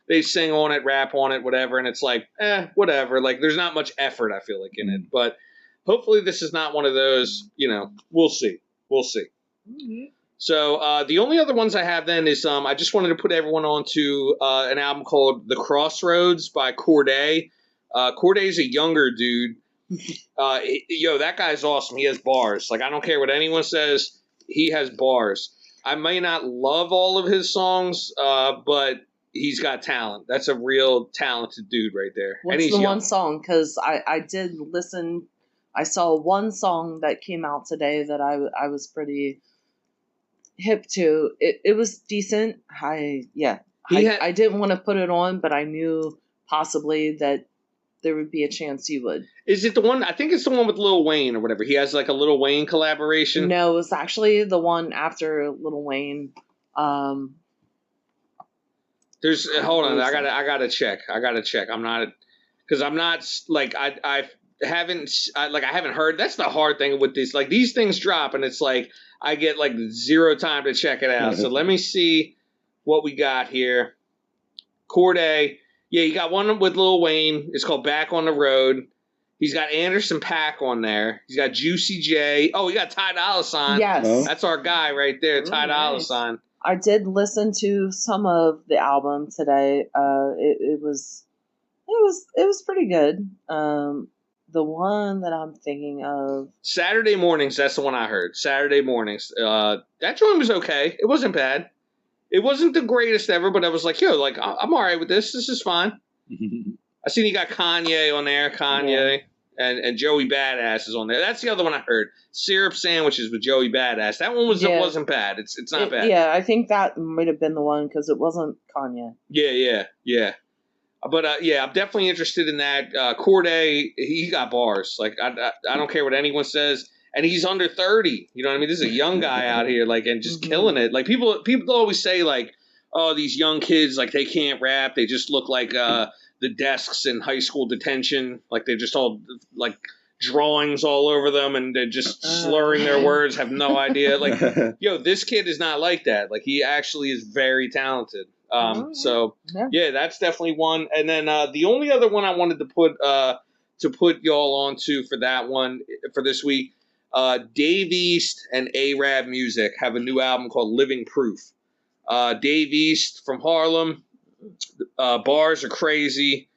they sing on it, rap on it, whatever, and it's like, whatever. Like there's not much effort, I feel like, in it. But hopefully this is not one of those, we'll see. We'll see. Mm-hmm. So the only other ones I have then is I just wanted to put everyone on to an album called The Crossroads by Corday. Corday's a younger dude. That guy's awesome. He has bars. Like, I don't care what anyone says. He has bars. I may not love all of his songs, but he's got talent. That's a real talented dude right there. What's the one song? Because I did listen. I saw one song that came out today that I was pretty hip to. It was decent. I didn't want to put it on, but I knew possibly that there would be a chance you would. Is it the one? I think it's the one with Lil Wayne or whatever. He has like a Lil Wayne collaboration. No, it was actually the one after Lil Wayne. Hold on. I gotta check. I'm not like I haven't heard. That's the hard thing with this. Like these things drop and it's like I get like zero time to check it out. So let me see what we got here. Corday. Yeah, you got one with Lil Wayne. It's called Back on the Road. He's got Anderson .Paak on there. He's got Juicy J. Oh, he got Ty Dolla $ign. Yes. Oh. That's our guy right there, Ty Dolla $ign. I did listen to some of the album today. It was pretty good. The one that I'm thinking of, Saturday Mornings. That's the one I heard. Saturday Mornings. That joint was okay. It wasn't bad. It wasn't the greatest ever, but I was like, I'm all right with this. This is fine. I seen you got Kanye on there. Kanye. Yeah. And Joey Badass is on there. That's the other one I heard. Syrup Sandwiches with Joey Badass. That one wasn't bad. It's not bad. Yeah, I think that might have been the one because it wasn't Kanye. Yeah. But I'm definitely interested in that. Corday, he got bars. Like I don't care what anyone says, and he's under 30. You know what I mean? This is a young guy out here, like, and just killing it. Like people always say, like, oh, these young kids, like they can't rap. They just look like the desks in high school detention. Like they're just all like drawings all over them, and they're just slurring their words. Have no idea. Like, this kid is not like that. Like he actually is very talented. So that's definitely one. And then the only other one I wanted to put y'all onto for that one for this week, Dave East and Arab Music have a new album called Living Proof. Dave East from Harlem, bars are crazy,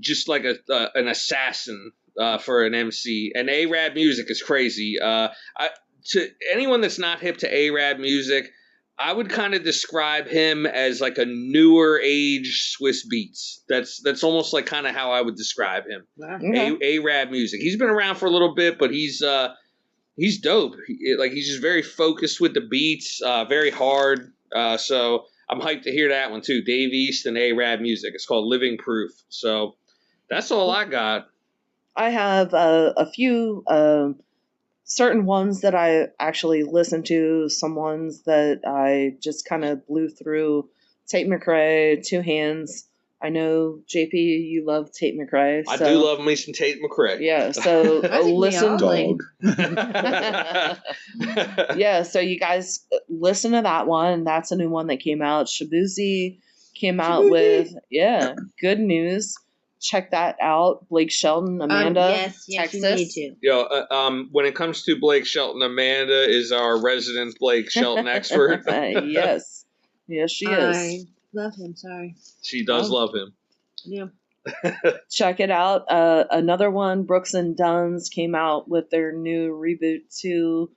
just like an assassin for an MC. And Arab Music is crazy. To anyone that's not hip to Arab Music, I would kind of describe him as like a newer age Swiss Beats. That's almost like kind of how I would describe him. Arab Music. He's been around for a little bit, but he's dope. He's just very focused with the beats, very hard. So I'm hyped to hear that one too. Dave East and Arab Music. It's called Living Proof. So that's all I got. I have a few certain ones that I actually listened to, some ones that I just kind of blew through. Tate McRae, Two Hands. I know, JP, you love Tate McRae. I do love me some Tate McRae. Yeah, so listen. Dog. Yeah, so you guys listen to that one. That's a new one that came out. Shabuzi came out with, Good News. Check that out. Blake Shelton, Amanda, yes, Texas. You need to. When it comes to Blake Shelton, Amanda is our resident Blake Shelton expert. Yes, she is. I love him. Sorry. She does love him. Yeah. Check it out. Another one, Brooks and Dunn's came out with their new Reboot 2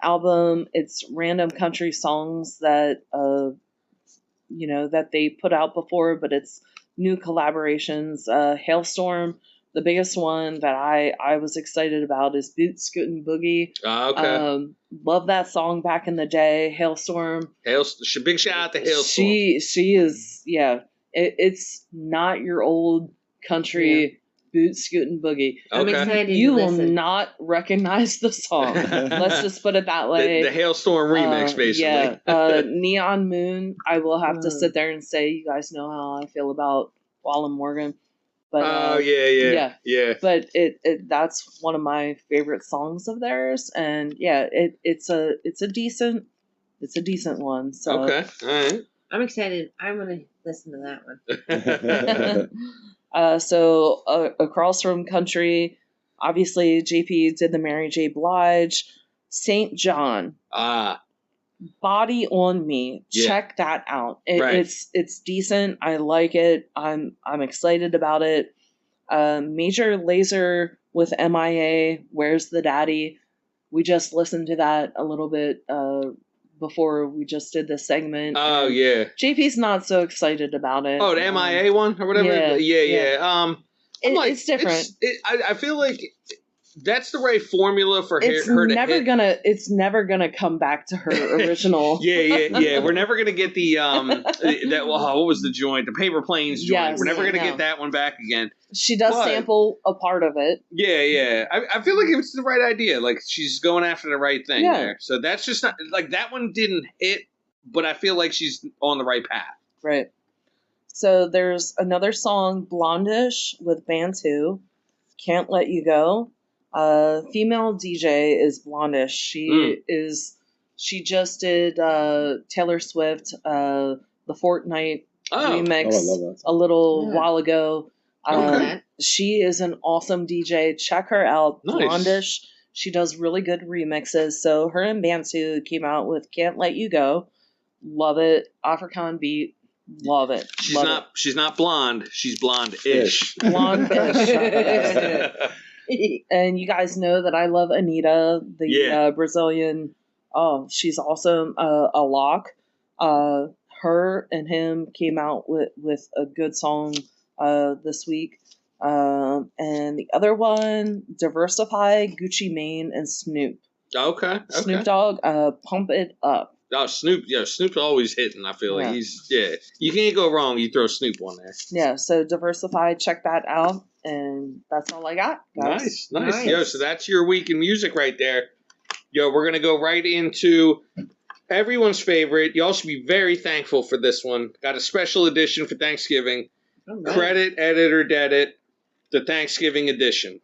album. It's random country songs that that they put out before, but it's new collaborations. Hailstorm, the biggest one that I was excited about is Boot Scootin' Boogie. Okay. Love that song back in the day. Hailstorm. Big shout out to Hailstorm. She is, it's not your old country Boot Scootin' Boogie. I'm Okay. excited You to will listen. not recognize the song. Let's just put it that way. The Hailstorm remix, basically. Yeah. Neon Moon, I will have to Mm. sit there and say, you guys know how I feel about Wallum Morgan. But, yeah. But that's one of my favorite songs of theirs, and yeah, it's a decent one. So Okay, all right. I'm excited. I'm going to listen to that one. So across from country, obviously JP did the Mary J. Blige, St. John. Body on Me. Yeah. Check that out. Right. It's decent. I like it. I'm excited about it. Major Lazer with MIA. Where's the Daddy? We just listened to that a little bit before we just did this segment. Oh yeah. JP's not so excited about it. Oh, the MIA one or whatever. Yeah. It's different. I feel like that's the right formula for her to hit. It's never gonna come back to her original. Yeah. We're never gonna get the what was the joint? The Paper Planes joint. Yes, We're never gonna get that one back again. She does sample a part of it. Yeah. I feel like it's the right idea. Like she's going after the right thing there. So that's just not like that one didn't hit, but I feel like she's on the right path. Right. So there's another song, Blondish with Bantu. Can't Let You Go. Female DJ is Blondish. She just did Taylor Swift, the Fortnite remix I love that. a little while ago. Okay. She is an awesome DJ. Check her out. Nice. Blondish. She does really good remixes. So her and Bantu came out with Can't Let You Go. Love it. Afrikaan beat. Love it. She's not blonde. She's blonde-ish. Blonde-ish. And you guys know that I love Anita, the Brazilian. Oh, she's awesome. A lock. Her and him came out with a good song this week. And the other one, Diversify, Gucci Mane, and Snoop. Okay. Snoop Dogg, Pump It Up. Oh, Snoop. Yeah, Snoop's always hitting. I feel like you can't go wrong. You throw Snoop on there. Yeah, so Diversify, check that out. And that's all I got, guys. Nice. Yo, so that's your week in music right there. Yo, we're going to go right into everyone's favorite. Y'all should be very thankful for this one. Got a special edition for Thanksgiving. Right. Credit, edit, or dead it. The Thanksgiving edition.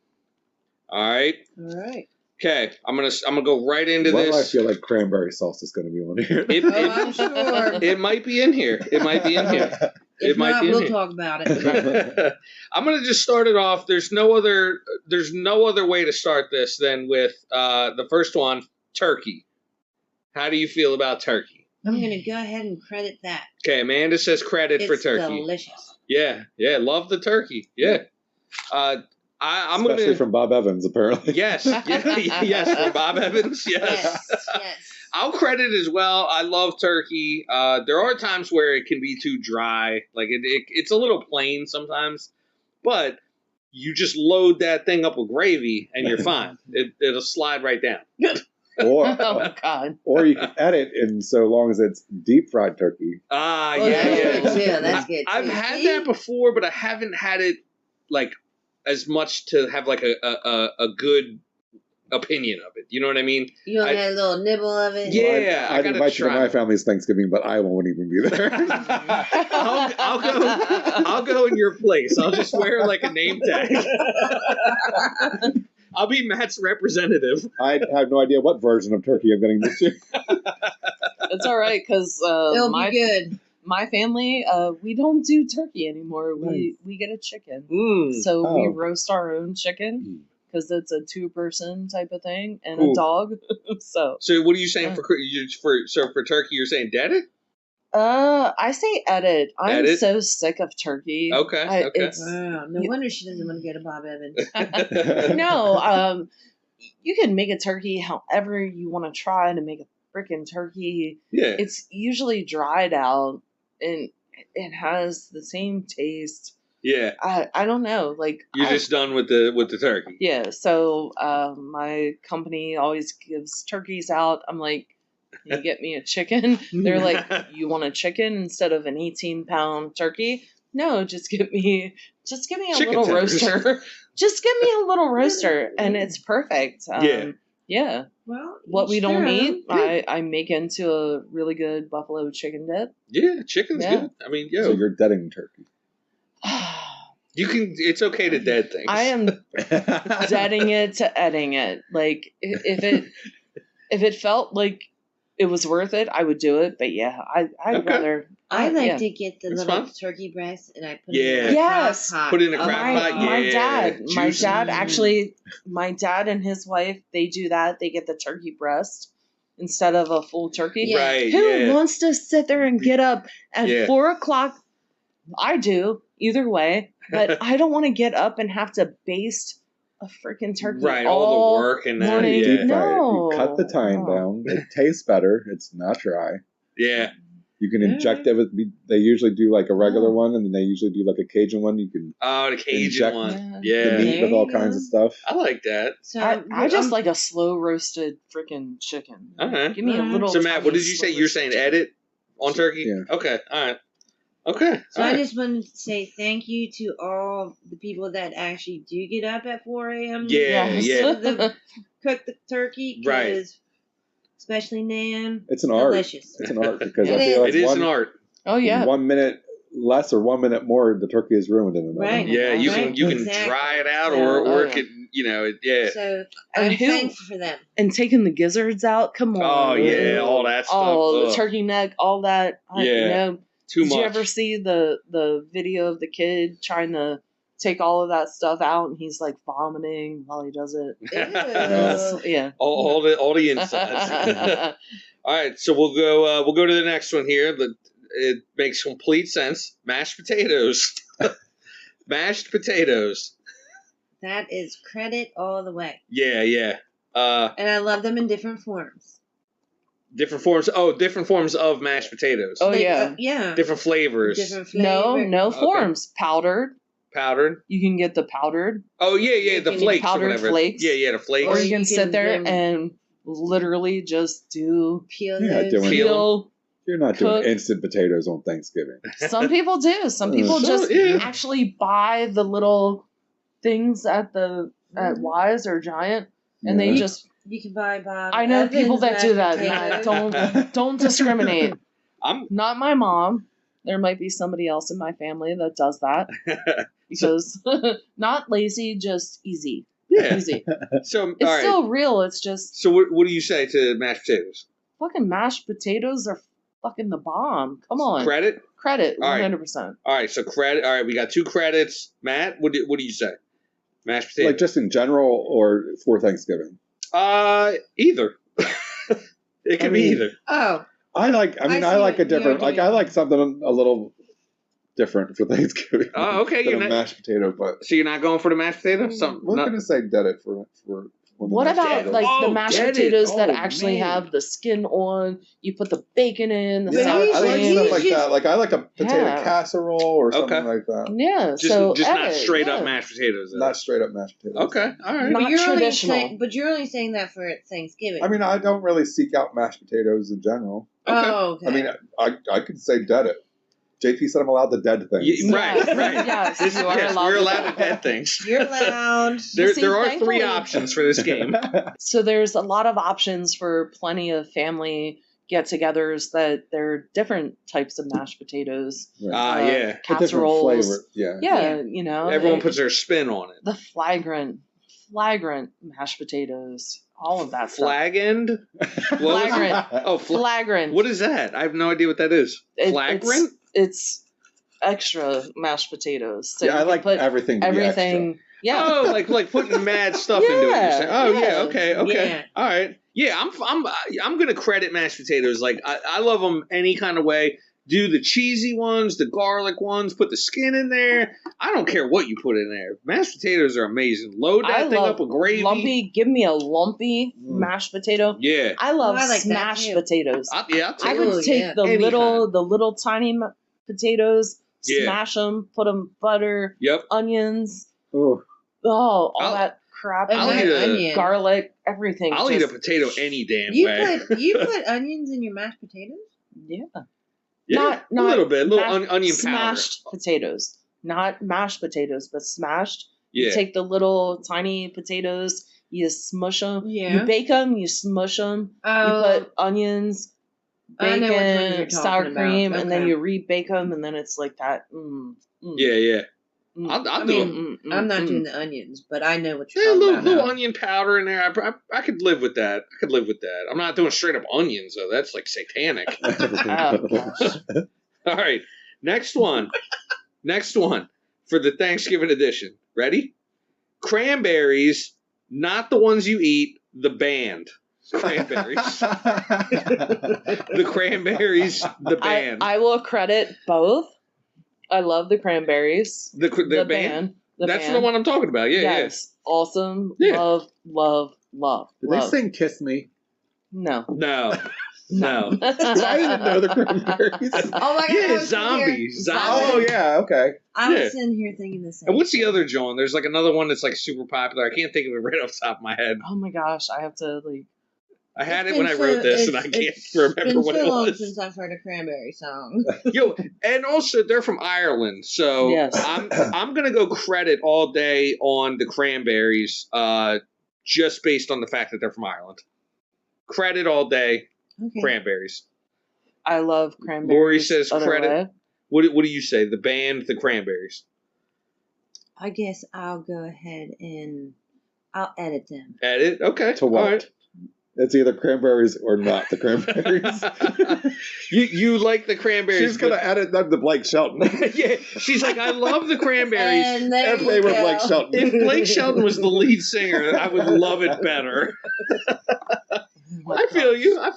All right? All right. Okay, I'm gonna go right into Why this. do I feel like cranberry sauce is going to be on here? I'm sure. It might be in here. It might be in here. If might not, be in we'll here. talk about it. I'm gonna just start it off. There's no other way to start this than with the first one, turkey. How do you feel about turkey? I'm going to go ahead and credit that. Okay, Amanda says credit for turkey. It's delicious. Yeah, love the turkey. Yeah. I'm Especially gonna from Bob Evans, apparently. yes, from Bob Evans. Yes. I'll credit as well. I love turkey. There are times where it can be too dry, like it's a little plain sometimes, but you just load that thing up with gravy and you're fine. It'll slide right down. Or, Oh, God. or you can edit in so long as it's deep fried turkey. That's good. I've had that before, but I haven't had it like as much to have like a good opinion of it. You know what I mean? You only had a little nibble of it? Yeah, I'd invite you to my family's Thanksgiving, but I won't even be there. I'll go in your place. I'll just wear like a name tag. I'll be Matt's representative. I have no idea what version of turkey I'm getting this year. It's all right, because It'll be good. my family, we don't do turkey anymore. We get a chicken. So we roast our own chicken. Because it's a 2-person type of thing and a dog. So what are you saying for turkey? You're saying dead it? I say edit. I'm Edit? so sick of turkey. Okay. Wow. No wonder she doesn't want to go to Bob Evans. No, you can make a turkey however you want to try to make a freaking turkey. Yeah. It's usually dried out and it has the same taste. Yeah. I don't know. Like You're just done with the turkey. Yeah. So my company always gives turkeys out. I'm like, can you get me a chicken? They're like, you want a chicken instead of an 18-pound turkey? no, just give me a Chicken little tenders. roaster. Just give me a little roaster, and it's perfect. Yeah. Well, What we don't eat, Yeah. I make into a really good buffalo chicken dip. Yeah, chicken's Yeah. good. I mean, So you're deading turkey. you can. It's okay to dead things. I am deading it to edding it. Like if it felt like it was worth it, I would do it. But yeah, I'd Okay. rather. I like yeah. to get the That's little fun. turkey breast and I put Yeah. it in a Yes. crock pot. Put it in a crock Oh, pot, My yeah. my Juicy. dad actually, my dad and his wife, they do that. They get the turkey breast instead of a full turkey. Yeah. Right. Who Yeah. wants to sit there and get up at Yeah. 4:00? I do, either way, but I don't want to get up and have to baste a freaking turkey. Right. All the work and that. morning. You Yeah. deep fry it. No. You cut the thyme down. It tastes better. It's not dry. Yeah. You can inject it with. They usually do like a regular Oh. one, and then they usually do like a Cajun one. You can Oh, the Cajun Inject one. the Yeah. meat There with all you kinds go. of stuff. I like that. So I just like a slow roasted freaking chicken. All right. Give me a little. So Matt, what tiny did you say? slow You're saying roasted edit on turkey? Yeah. Okay. All right. Okay. So all I right. just wanted to say thank you to all the people that actually do get up at 4 a.m. Yeah. Yes. Yeah. Cook the turkey, Right. 'cause especially Nan. It's an art. Delicious. It's an art because It I feel like It is an one, art. Oh yeah. 1 minute less or 1 minute more, the turkey is ruined in another. Right. Yeah. You can Right. you can Exactly. dry it out Yeah. or Oh, it yeah. could yeah. So And I'm who- thankful for them. And taking the gizzards out. Come on. Oh yeah, all that stuff. Oh, the Ugh. turkey neck, all that. Yeah. You know, Too did much. you ever see the video of the kid trying to take all of that stuff out and he's like vomiting while he does it? Ew. Yeah. all the insides. All right, so we'll go to the next one here. It makes complete sense. Mashed potatoes. Mashed potatoes. That is credit all the way. Yeah. And I love them in different forms. Different forms. Oh, different forms of mashed potatoes. Oh, Like, yeah. yeah. Different flavors. Different flavor. No Okay. forms. Powdered. Powdered. You can get the powdered, Oh yeah. You The can flakes or powdered whatever. flakes. Yeah. The flakes. or Or you you can sit can there do- and literally just do Peel You're not those. doing- peel. You're not Cook. doing instant potatoes on Thanksgiving. Some people do. Some people So, just yeah. actually buy the little things at Wise or Giant, and they Yeah. just. You can buy Bob. I know people Evans that do that. mashed Matt. potatoes. Don't discriminate. I'm. Not my mom. There might be somebody else in my family that does that because not lazy, just easy. Yeah. Easy. So It's all right. still real. It's just So what do you say to mashed potatoes? fucking mashed potatoes are fucking the bomb. Come on, Credit. credit, All right. 100%. All right. So credit. All right. We got 2 credits. Matt, what do you say? Mashed potatoes. Like just in general or for Thanksgiving? Either. It could be mean- either. Oh, I like see a what different, you're like I doing. like something a little different for Thanksgiving. Oh, okay, Than you're a not- mashed potato, but So you're not going for the mashed potatoes? Something. we're not- going to say dead it for when the What mashed about potatoes- like Oh, the mashed get it. potatoes that Oh, actually man. have the skin on? You put the bacon in, the But Yeah, sour he's- I like cream. stuff like he's- that. Like I like a potato Yeah. casserole or something Okay. like that. Yeah, Just, so just not edit, straight up yeah. mashed potatoes. Though. Not straight up mashed potatoes. Okay. All right. Not traditional. But you're only saying that for Thanksgiving. I mean, I don't really seek out mashed potatoes in general. oh, okay. I mean, I could say dead it. JP said I'm allowed to dead things. Yeah, right. Yes, Right. yes, you are allowed we're to allowed do to dead things. you're loud. There See, are 3 thankfully- options for this game. So there's a lot of options for plenty of family get-togethers that there are different types of mashed potatoes, Right. Yeah. A different casseroles. flavor. Yeah. Yeah, you know, Everyone puts their spin on it. the flagrant mashed potatoes, all of that stuff. Flagend? What was it? Flagrant. Oh, Flagrant. what is that? I have no idea what that is. Flagrant? It's extra mashed potatoes. So Yeah, you I can like put everything. To be everything. Yeah. Oh, like putting mad stuff into it. You're Yeah, saying. Oh yeah, yeah. okay, Yeah. all right. Yeah, I'm gonna credit mashed potatoes. Like I love them any kind of way. Do the cheesy ones, the garlic ones. Put the skin in there. I don't care what you put in there. Mashed potatoes are amazing. Load that I thing love up with gravy. lumpy. Give me a lumpy mashed potato. Yeah, I love Oh, I like that smashed too. potatoes. I'll I take would Oh, take yeah. the Any little tiny potatoes, Yeah. smash them, put them butter, Yep. onions, Oh, all I'll- that crap, And I'll that eat a- onion. garlic, everything. I'll eat a just- potato any damn You way. put onions in your mashed potatoes? Yeah. Yeah, not a little bit. A little onion powder. Smashed potatoes. Not mashed potatoes, but smashed. Yeah. You take the little tiny potatoes, you smush them. Yeah. You bake them, you smush them. You put onions, bacon, sour cream, and then you rebake them, and then it's like that. Yeah. I'll do it. I'm not doing the onions, but I know what you're Yeah, talking about. little onion powder in there. I could live with that. I'm not doing straight up onions though. That's like satanic. Oh, gosh. All right, next one. Next one for the Thanksgiving edition. Ready? Cranberries, not the ones you eat. The band. Cranberries. The cranberries. The band. I will credit both. I love the cranberries. The band. That's the one I'm talking about. Yeah, yes. Awesome. Yeah. Love. Did they sing "Kiss Me"? No. I didn't know the Cranberries. Oh my god! Yeah, zombie. Oh yeah, okay. I was sitting here thinking the same. And what's the other John? There's like another one that's like super popular. I can't think of it right off the top of my head. Oh my gosh, I have to like. I had it when I wrote this, and I can't remember what it was. It's been so long since I've heard a cranberry song. Yo, and also they're from Ireland, so yes. I'm gonna go credit all day on the cranberries, just based on the fact that they're from Ireland. Credit all day, cranberries. I love cranberries. Lori says credit. What do you say? The band, the Cranberries. I guess I'll go ahead and I'll edit them. Edit? Okay. To what? All right. It's either cranberries or not the Cranberries. you like the Cranberries. She's going to edit them to Blake Shelton. Yeah. She's like, I love the Cranberries. And if they were Blake Shelton. If Blake Shelton was the lead singer, I would love it better. I feel you. All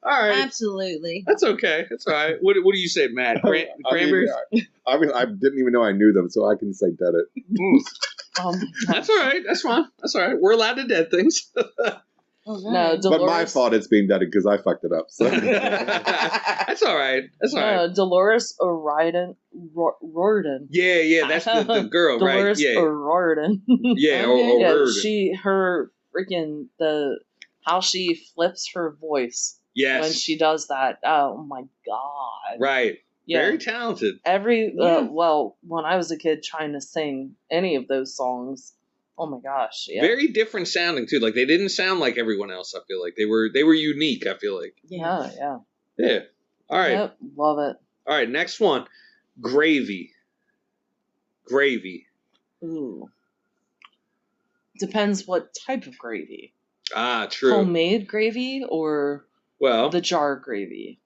right. Absolutely. That's okay. That's all right. What do you say, Matt? Cranberries? I didn't even know I knew them, so I can say dead it. That's all right. That's fine. That's all right. We're allowed to dead things. No, Dolores, but my fault it's being dead because I fucked it up. So. That's all right. That's all right. Dolores O'Riordan. Yeah. That's the girl, Dolores right? Yeah. O'Riordan. Yeah, yeah. Her freaking how she flips her voice. Yes. When she does that. Oh my god. Right. Yeah. Very talented. Well, when I was a kid trying to sing any of those songs. Oh my gosh! Yeah. Very different sounding too. Like they didn't sound like everyone else. I feel like they were unique. I feel like. Yeah. All right. Yep, love it. All right. Next one, gravy. Ooh. Depends what type of gravy. Ah, true. Homemade gravy or the jar gravy.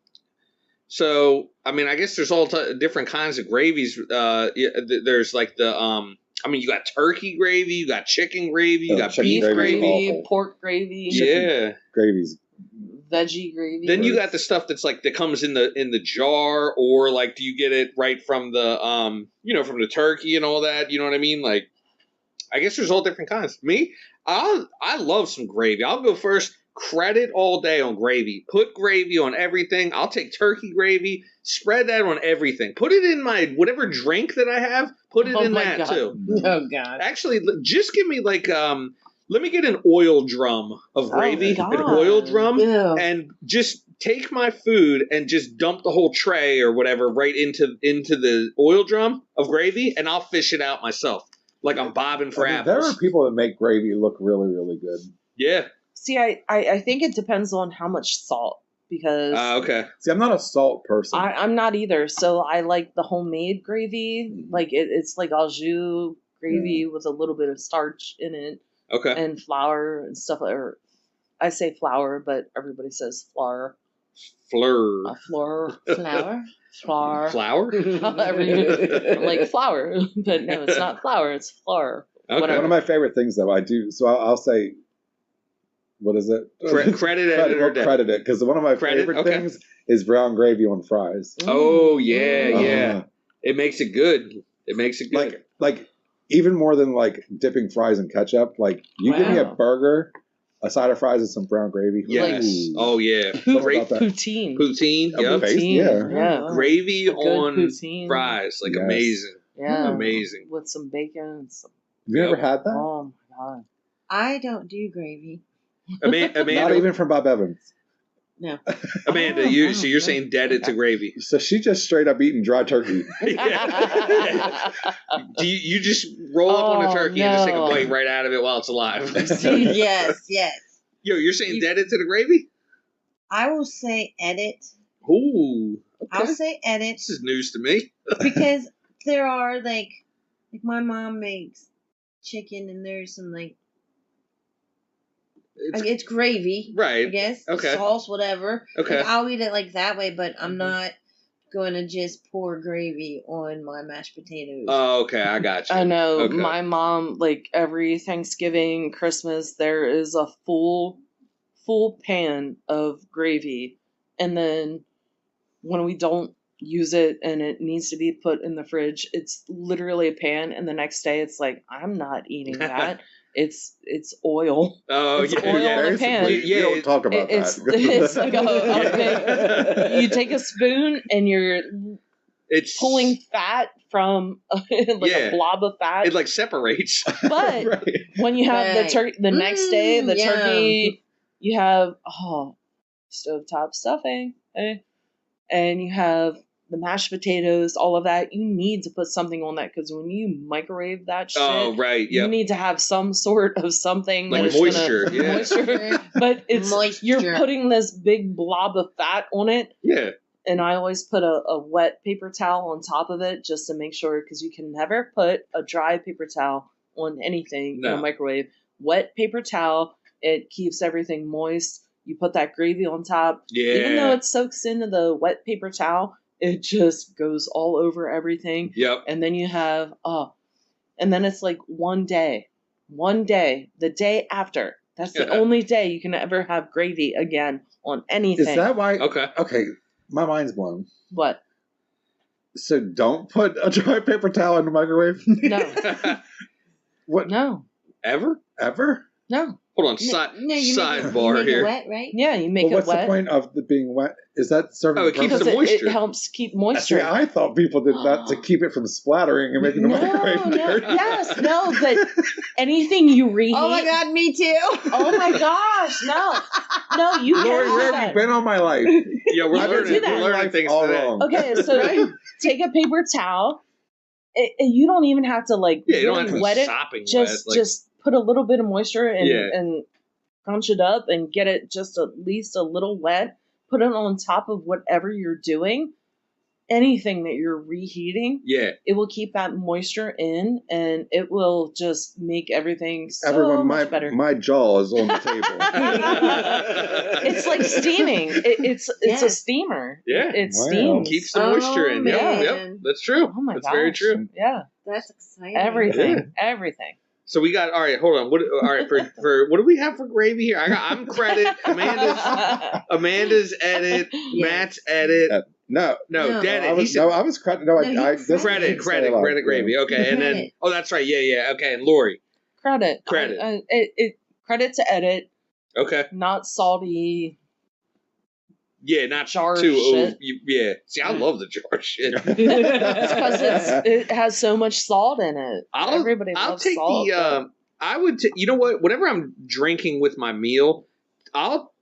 So I mean, I guess there's all different kinds of gravies. There's like the you got turkey gravy, you got chicken gravy, you got beef gravy, pork gravy. Yeah, gravy's veggie gravy. Then you got the stuff that's like that comes in the jar, or like do you get it right from the from the turkey and all that? You know what I mean? Like, I guess there's all different kinds. Me, I love some gravy. I'll go first. Credit all day on gravy. Put gravy on everything. I'll take turkey gravy, spread that on everything. Put it in my whatever drink that I have. Put it in that God. too. Oh God! Actually, just give me like let me get an oil drum of gravy, an oil drum, and just take my food and just dump the whole tray or whatever right into the oil drum of gravy, and I'll fish it out myself like I'm bobbing for apples. There are people that make gravy look really, really good. Yeah. See, I think it depends on how much salt because. Okay. See, I'm not a salt person. I'm not either. So I like the homemade gravy. Like it's like au jus gravy with a little bit of starch in it. Okay. And flour and stuff. Or I say flour, but everybody says flour. Flour. Flour. Flour? Like flour. But no, it's not flour. It's flour. Okay. One of my favorite things, though, I do. So I'll say. What is it? Credit it because one of my favorite things is brown gravy on fries. Oh yeah. It makes it good. Like even more than like dipping fries in ketchup. Like you give me a burger, a side of fries, and some brown gravy. Yes. Ooh. Oh yeah. Great poutine. Yep. Yeah. Gravy on poutine. Fries, amazing. Yeah. Amazing. With some bacon and some. Have you ever had that? Oh my god. I don't do gravy. Amanda, not even from Bob Evans. No. Amanda, so you're saying dead it to gravy. So she just straight up eating dry turkey. Yeah. Do you just roll up on a turkey and just take a bite right out of it while it's alive? Yes. Yo, you're saying dead it to the gravy? I will say edit. Ooh. Okay. I'll say edit. This is news to me. Because there are, like my mom makes chicken and there's some, it's gravy. Right. I guess. Okay. Sauce, whatever. Okay. Like, I'll eat it like that way, but I'm not going to just pour gravy on my mashed potatoes. Oh, okay. I got you. I know. Okay. My mom, every Thanksgiving, Christmas, there is a full pan of gravy. And then when we don't use it and it needs to be put in the fridge, it's literally a pan. And the next day it's like, I'm not eating that. It's oil. Oh, it's yeah. oil in a pan. You don't talk about that. It's like you take a spoon and you're pulling fat from a blob of fat. It But separates. Right. when you have the turkey, the next day, the yum. turkey, you have stovetop stuffing, and you have the mashed potatoes, all of that. You need to put something on that because when you microwave that shit, you need to have some sort of something like moisture. Moisture. But you're putting this big blob of fat on it. Yeah. And I always put a wet paper towel on top of it just to make sure, because you can never put a dry paper towel on anything in a microwave. Wet paper towel, it keeps everything moist. You put that gravy on top. Yeah. Even though it soaks into the wet paper towel, it just goes all over everything. Yep. And then you have, and then it's like one day, the day after. That's the only day you can ever have gravy again on anything. Is that why? Okay. My mind's blown. What? So don't put a dry paper towel in the microwave? No. What? No. Ever? No. Hold on. Sidebar make here. it wet, right? Yeah, you make it wet. What's the point of it being wet? Is that serving? It keeps the moisture. It helps keep moisture. See, I thought people did that to keep it from splattering and making the microwave dirty. Yes, no, but anything you reheat. Oh my God, me too. Oh my gosh, no, you can't Lori, do where that. have you been all my life? Yeah, we're learning things all today. wrong. Okay, so take a paper towel. You don't even have to you don't have really to wet it. sopping Just put a little bit of moisture and crunch it up and get it just at least a little wet. Put it on top of whatever you're doing. Anything that you're reheating, it will keep that moisture in, and it will just make everything much better. My jaw is on the table. It's like steaming. It's a steamer. Yeah, it's steam. Keeps the moisture in. Yep, that's true. Oh my that's gosh. very true. Yeah, that's exciting. Everything. So we got, all right, hold on. All right, for what do we have for gravy here? I'm credit. Amanda edit. Matt's edit. No, Daddy. I was credit. Credit gravy. Okay, and then that's right. Yeah. Okay, and Lori. Credit. Credit to edit. Okay. Not salty. Yeah, not jar too. shit. Yeah. See, I love the jar shit. It's because it has so much salt in it. Everybody loves salt. I would take. You know what? Whatever I'm drinking with my meal, I'll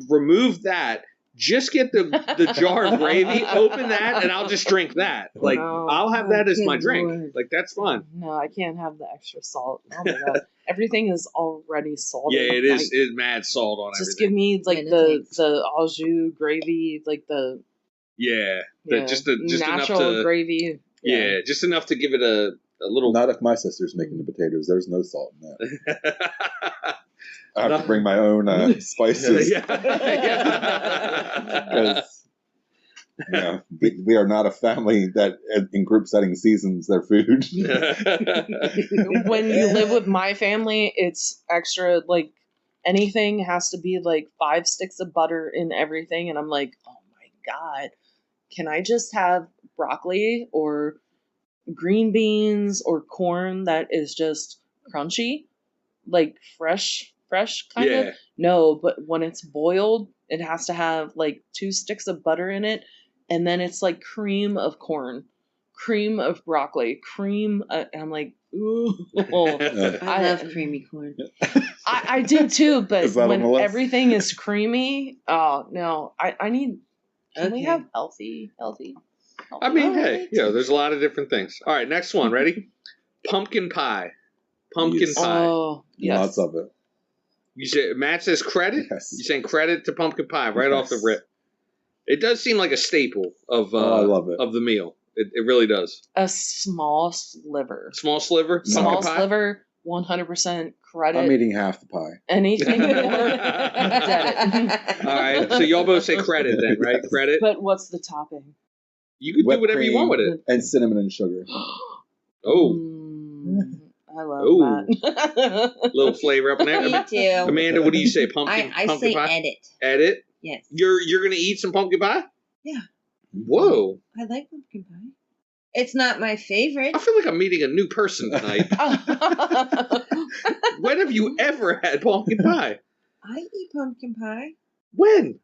remove that. Just get the jar of gravy, open that, and I'll just drink that. I'll have that as my drink. Lord. That's fun. No, I can't have the extra salt. Oh my god, everything is already salted. Yeah, it is. It's mad salt on just everything. Just give me the au jus gravy, just natural enough to, gravy. Yeah, just enough to give it a little. Not if my sister's making the potatoes. There's no salt in that. I have to bring my own spices. Because we are not a family that in group setting seasons their food. When you live with my family, it's extra, anything has to be 5 sticks of butter in everything. And I'm like, oh my God, can I just have broccoli or green beans or corn that is just crunchy? Fresh kind of? No, but when it's boiled, it has to have 2 sticks of butter in it, and then it's cream of corn, cream of broccoli, cream. And I'm like, Ooh. I love creamy corn. I do too, but Is that on when the list? everything is creamy, oh no, I need. Can we have healthy? I mean, All hey, right. there's a lot of different things. All right, next one. Ready? Pumpkin pie. Pumpkin Yes. pie. Oh, yes. Lots of it. You say Matt says credit. Yes. You're saying credit to pumpkin pie right off the Yes. rip. It does seem like a staple of I love it. of the meal. It really does. A small sliver. Small sliver. No. Pumpkin Small pie? sliver. 100% credit. I'm eating half the pie. Anything more, All dead. right, so y'all both say credit then, right? Yes. Credit. But what's the topping? You can do Whipped whatever you want with cream it. And cinnamon and sugar. Oh, I love Ooh. that. little flavor up in Me there. too. Amanda, what do you say? Pumpkin. I pumpkin say pie. edit. Edit. Yes. You're gonna eat some pumpkin pie? Yeah. Whoa. I like pumpkin pie. It's not my favorite. I feel like I'm meeting a new person tonight. When have you ever had pumpkin pie? I eat pumpkin pie. When?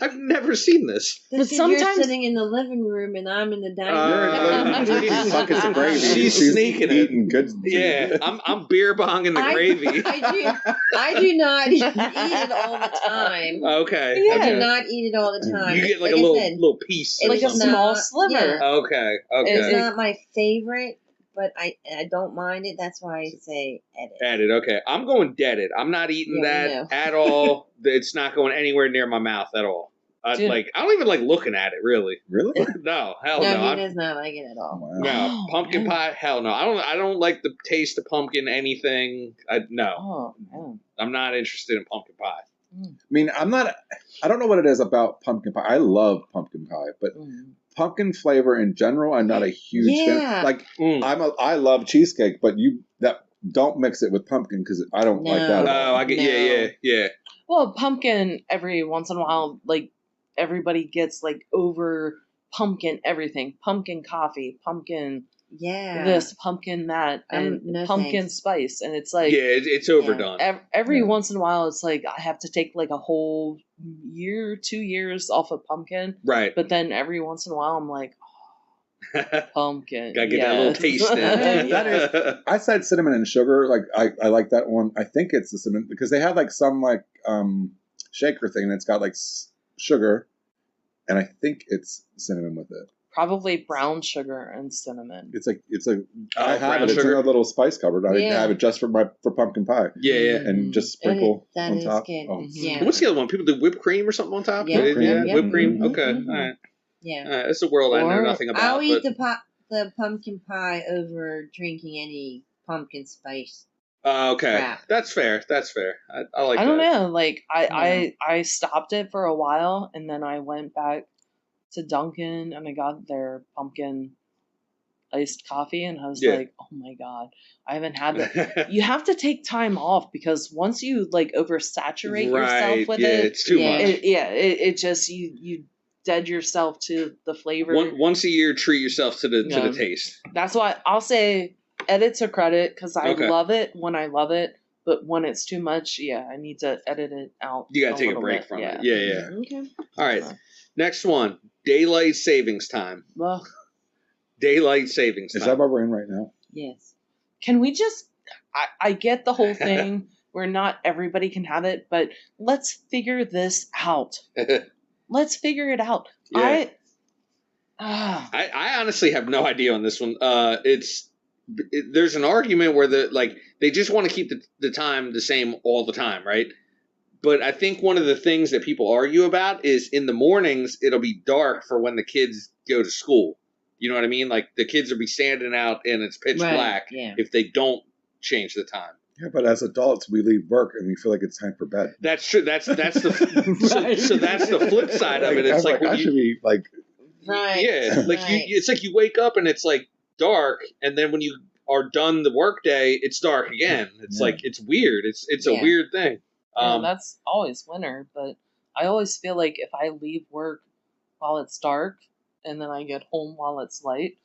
I've never seen this. But sometimes- you're sitting in the living room and I'm in the dining You're room. eating buckets of gravy. She's sneaking it. eating good. Yeah, I'm beer bonging the gravy. I do not eat it all the time. Okay. Yeah. I okay. do not eat it all the time. You get like a I little said, little piece. or Like a it's something. small not- sliver. yeah. Okay. Okay. It's not my favorite, but I don't mind it. That's why I say edit. Added. Okay. I'm going deaded. I'm not eating Yeah, we that know. at all. It's not going anywhere near my mouth at all. Dude. I don't even like looking at it really. Really? No, hell No, no. he I'm- does not like it at all. Wow. No, Oh, pumpkin man. pie. Hell no. I don't like the taste of pumpkin. Anything. No, Oh, man. I'm not interested in pumpkin pie. I mean, I don't know what it is about pumpkin pie. I love pumpkin pie, but pumpkin flavor in general, I'm not a huge fan. Yeah. Like, Mm. I love cheesecake, but don't mix it with pumpkin because I don't like that at all. Oh, I get. No. Yeah. Well, pumpkin every once in a while, like everybody gets like over pumpkin everything. Pumpkin coffee, pumpkin Yeah. this, pumpkin that, and no pumpkin thanks. spice. And it's like Yeah, it's overdone. every Yeah. once in a while, it's like I have to take like a whole year, 2 years off of pumpkin. Right. But then every once in a while, I'm like, pumpkin. Gotta get that little taste in. That I said cinnamon and sugar. Like I like that one. I think it's the cinnamon because they had like some like shaker thing that's got like sugar, and I think it's cinnamon with it. Probably brown sugar and cinnamon. It's I have brown it. It's in sugar? a little spice cupboard. I Yeah. have it just for pumpkin pie Yeah. and just sprinkle That on is top. good. Oh. Yeah. What's the other one? People do whipped cream or something on top? Yeah. Whipped cream. Yeah. Whipped cream. Mhm. Okay. Mhm. All right. Yeah. It's a world I know Or nothing about. I'll eat but, the pumpkin pie over drinking any pumpkin spice. okay. crap. That's fair. That's fair. I like I that. don't know. Like I stopped it for a while, and then I went back to Dunkin' and I got their pumpkin iced coffee, and I was Yeah. like, oh my god, I haven't had that. You have to take time off because once you like oversaturate yourself with yeah, it, it's too Yeah. much. it just you dead yourself to the flavor. Once a year, treat yourself to the Yeah. taste. That's why I'll say edit to credit because I Okay. love it when I love it, but when it's too much, yeah, I need to edit it out. You gotta take a little break bit. from Yeah. it. Yeah. Okay. All right. Next one. Daylight savings time. Well, Daylight savings Is time. that what we're in right now? Yes. can we just? I get the whole thing where not everybody can have it, but let's figure this out. Let's figure it out. Yeah. I I honestly have no idea on this one. There's an argument where they just want to keep the time the same all the time, right? But I think one of the things that people argue about is in the mornings it'll be dark for when the kids go to school. You know what I mean? Like the kids will be standing out and it's pitch Right, black yeah. if they don't change the time. Yeah, but as adults, we leave work and we feel like it's time for bed. That's true. That's the Right. so that's the flip side of it. It's like when I you, should be like, Right. yeah, like Right. it's like you wake up and it's like dark, and then when you are done the work day, it's dark again. It's Yeah. like it's weird. It's a Yeah. weird thing. that's always winter, but I always feel like if I leave work while it's dark and then I get home while it's light,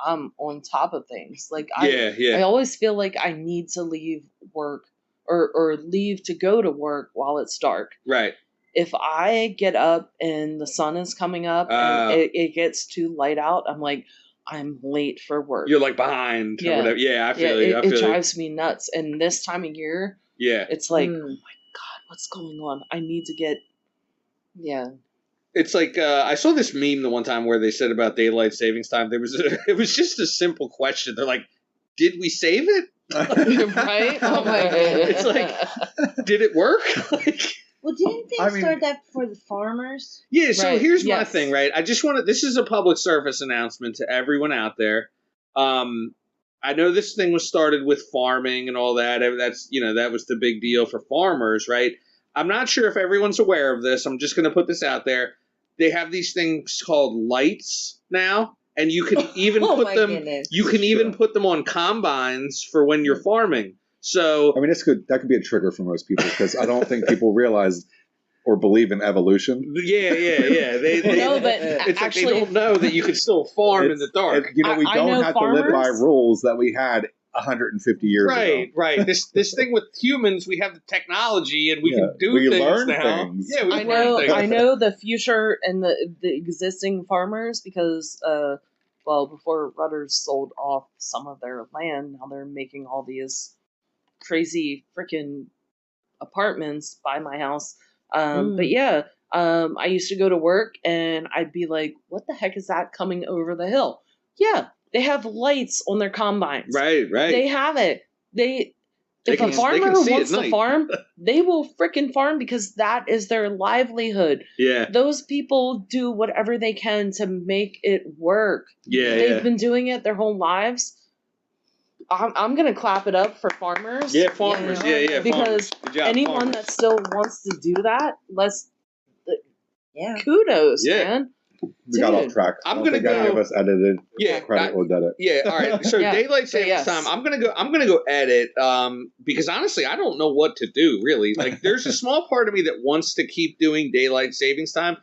I'm on top of things. Like I always feel like I need to leave work or leave to go to work while it's dark. Right. If I get up and the sun is coming up and it gets too light out, I'm like, I'm late for work. You're like behind. Or whatever. Yeah, I feel you. It drives me nuts. And this time of year, it's like, oh my God, what's going on? I need to get, It's like I saw this meme the one time where they said about daylight savings time. It was just a simple question. They're like, "Did we save it?" Right? Oh my God! It's like, did it work? Well, didn't they start that for the farmers? Yeah. So here's my thing, right? I just want to. This is a public service announcement to everyone out there. I know this thing was started with farming and all that. That's that was the big deal for farmers, right? I'm not sure if everyone's aware of this. I'm just going to put this out there. They have these things called lights now, and you can even put them. Goodness. You can even put them on combines for when you're farming. So that could be a trigger for most people because I don't think people realize or believe in evolution. Yeah. It's actually, like they don't know that you can still farm in the dark. We don't have to live by rules that we had 150 years ago. Right. This thing with humans, we have the technology and we can do things learn now. Things. Yeah, I know the future and the existing farmers because, before Rudders sold off some of their land, now they're making all these crazy freaking apartments by my house. But I used to go to work and I'd be like, what the heck is that coming over the hill? Yeah. They have lights on their combines. Right. They have it. If a farmer wants to farm, they will frickin' farm because that is their livelihood. Yeah. Those people do whatever they can to make it work. Yeah. They've been doing it their whole lives. I'm going to clap it up for farmers. Yeah, farmers. Yeah. Because anyone that still wants to do that, Yeah. Kudos, man. We got off track. I'm gonna go. Any of us edited credit or did it. Yeah, all right. So daylight savings time. I'm gonna go edit. Because honestly, I don't know what to do really. Like, there's a small part of me that wants to keep doing daylight savings time,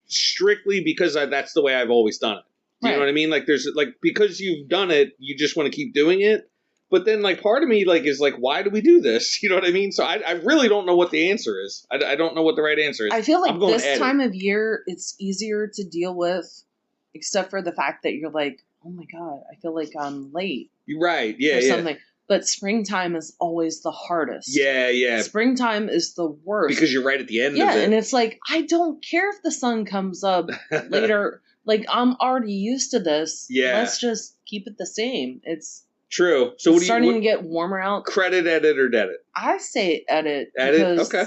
strictly because that's the way I've always done it. You know what I mean? Like, there's because you've done it, you just want to keep doing it. But then, part of me, is why do we do this? You know what I mean? So I really don't know what the answer is. I don't know what the right answer is. I feel like this time of year, it's easier to deal with, except for the fact that you're like, oh my God, I feel like I'm late. You're right. Yeah, or something. But springtime is always the hardest. Yeah. Springtime is the worst. Because you're right at the end of it. Yeah, and it's like, I don't care if the sun comes up later. I'm already used to this. Yeah. Let's just keep it the same. It's... True. So it's starting to get warmer out. Credit, edit, or dead it? I say edit. Edit? Okay.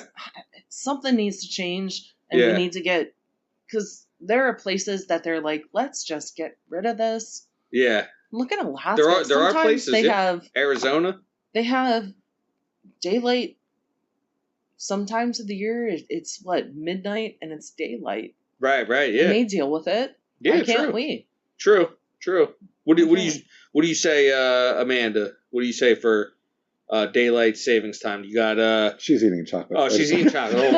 Something needs to change, and we need to get... Because there are places that they're like, let's just get rid of this. Yeah. Look at Alaska. There are places. They have... Arizona? They have daylight. Sometimes of the year, it's midnight, and it's daylight. Right, yeah. And they deal with it. Yeah, Why can't we? True. What do you say, Amanda? What do you say for daylight savings time? You got she's eating chocolate. Oh, she's eating chocolate.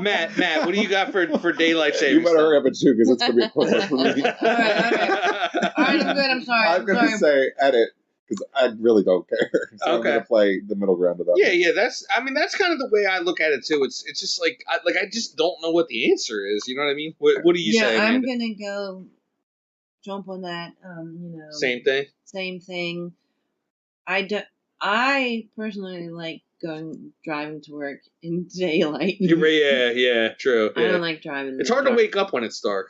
Matt, what do you got for daylight savings? You better hurry up and chew because it's gonna be a quick one for me. All right, I'm good. I'm sorry. I'm gonna say edit because I really don't care. So I'm gonna play the middle ground of that. Yeah. That's kind of the way I look at it too. It's just I just don't know what the answer is. You know what I mean? What do you say? Yeah, I'm gonna go jump on that. Same thing. I personally like driving to work in daylight. Yeah, true. I don't like driving. It's hard to wake up when it's dark.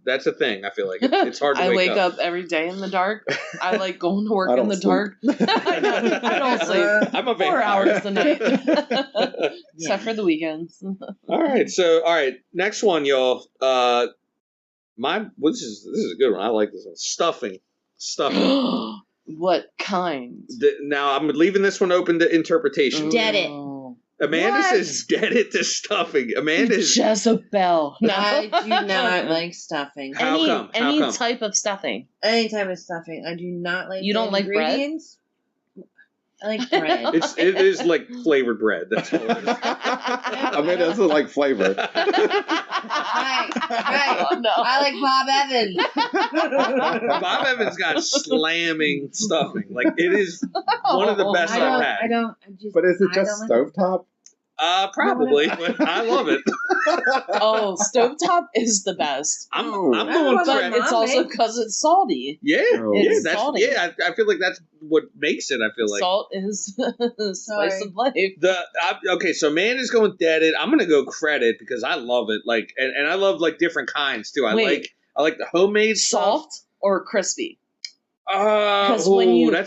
That's a thing. I feel like it's hard to wake up. I wake up every day in the dark. I like going to work in the dark. I don't sleep. I'm a 4 hours a night, except for the weekends. All right. Next one, y'all. This is a good one. I like this one. Stuffing. What kind? Now I'm leaving this one open to interpretation. Dead it. Amanda says dead it to stuffing. Amanda's Jezebel. No. I do not like stuffing. How come? Any type of stuffing. Any type of stuffing. I do not like. You don't like ingredients. I like bread. It is like flavored bread. That's all it is. Amanda doesn't like flavor. Right. Oh, no. I like Bob Evans. Bob Evans got slamming stuffing. It is one of the best I've had. I don't. But is it just stovetop? Probably, but I love it. Oh, stovetop is the best. I'm I going love for it. it. It's also because it's salty. Yeah, Oh. yeah, It's that's salty. yeah. I feel like that's what makes it. I feel like Salt is the spice of life. okay. So man is going deaded. I'm gonna go credit because I love it. Like, and I love like different kinds too. I Wait. like the homemade stuff. Soft or crispy? That's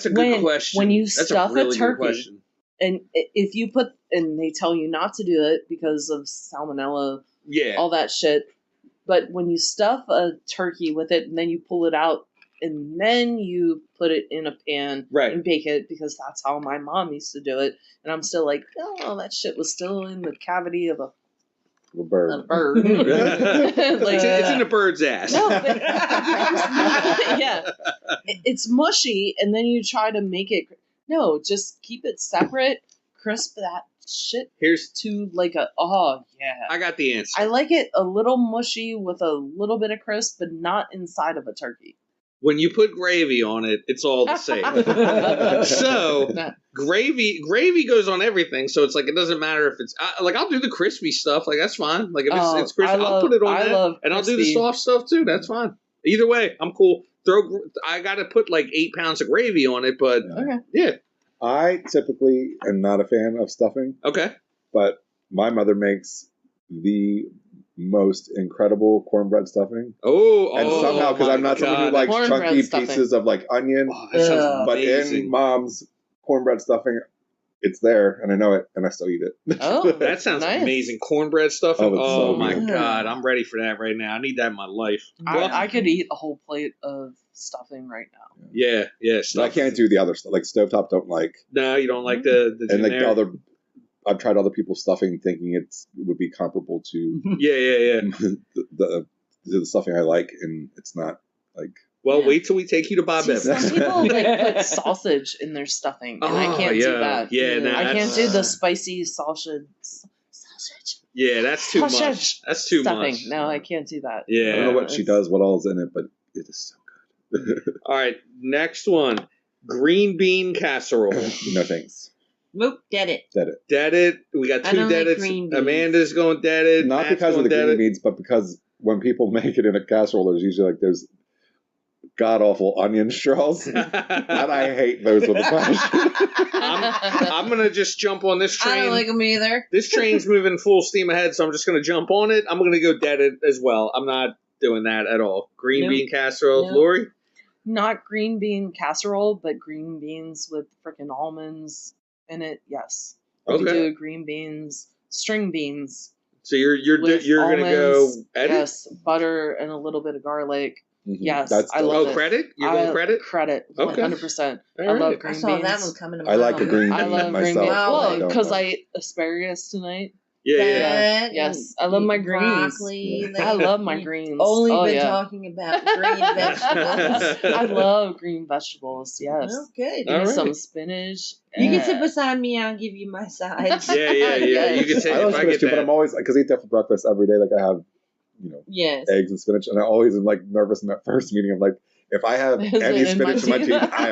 a good question. When you That's stuff a really a good turkey, question. and if you put, and they tell you not to do it because of salmonella, Yeah. all that shit. But when you stuff a turkey with it and then you pull it out and then you put it in a pan Right. and bake it, because that's how my mom used to do it. And I'm still like, oh, that shit was still in the cavity of a bird. bird. It's in a bird's ass. No, but yeah, it's mushy, and then you try to make it. No, just keep it separate, crisp that shit Here's to like a. Oh yeah, I got the answer. I like it a little mushy with a little bit of crisp, but not inside of a turkey. When you put gravy on it, it's all the same. So gravy goes on everything. So it's like it doesn't matter if it's like I'll do the crispy stuff. Like that's fine. Like if it's crispy, I'll put it on that, and I'll do the soft stuff too. That's fine. Either way, I'm cool. I got to put like 8 pounds of gravy on it, but yeah. I typically am not a fan of stuffing. Okay. But my mother makes the most incredible cornbread stuffing. And somehow, because I'm not someone who likes chunky pieces of like onion, but in mom's cornbread stuffing, it's there, and I know it, and I still eat it. Oh, that sounds nice. amazing. Cornbread stuffing. Oh, my good. God. I'm ready for that right now. I need that in my life. I could eat a whole plate of stuffing right now. Yeah. But I can't do the other stuff. Like stovetop don't like. No, you don't like the and like the other. I've tried other people's stuffing, thinking it would be comparable to the stuffing I like, and it's not like. Well, wait till we take you to Bob Evans. Some people like put sausage in their stuffing, and I can't do that. Yeah, no, I can't do the spicy sausage. Yeah, that's too much. That's too stuffing. much. No, I can't do that. Yeah, I don't know what she does, what all's in it, but it is so good. All right, next one: green bean casserole. No thanks. Nope, dead it. Dead it. We got I two don't dead like it. green beans. Amanda's going dead it. Not Matt's because of the going green beans, but because when people make it in a casserole, there's usually like there's god awful onion straws, and I hate those with a passion. I'm gonna just jump on this train. I don't like them either. This train's moving full steam ahead, so I'm just gonna jump on it. I'm gonna go dead it as well. I'm not doing that at all. Green bean casserole, Lori. Not green bean casserole, but green beans with frickin' almonds in it. Yes. Okay. You do green beans, string beans. So you're gonna go edit? Yes, butter and a little bit of garlic. Mm-hmm. Yes, I love it. Credit? You're going credit? Credit, 100%. Okay. I love green I saw beans. that one coming to I like a green bean I love green myself. beans. Wow. Well, because I ate asparagus tonight. Yeah. Yes, I love my greens. Broccoli. I love my greens. Only been talking about green vegetables. I love green vegetables. Yes. Okay. All right. Some spinach. You can sit beside me. I'll give you my sides. Yeah. You can say I if love I spinach get too, but that. I'm always because I eat that for breakfast every day. Like I have, Yes. eggs and spinach, and I always am like nervous in that first meeting. I'm like, if I have Is any it in my spinach in my teeth? teeth, I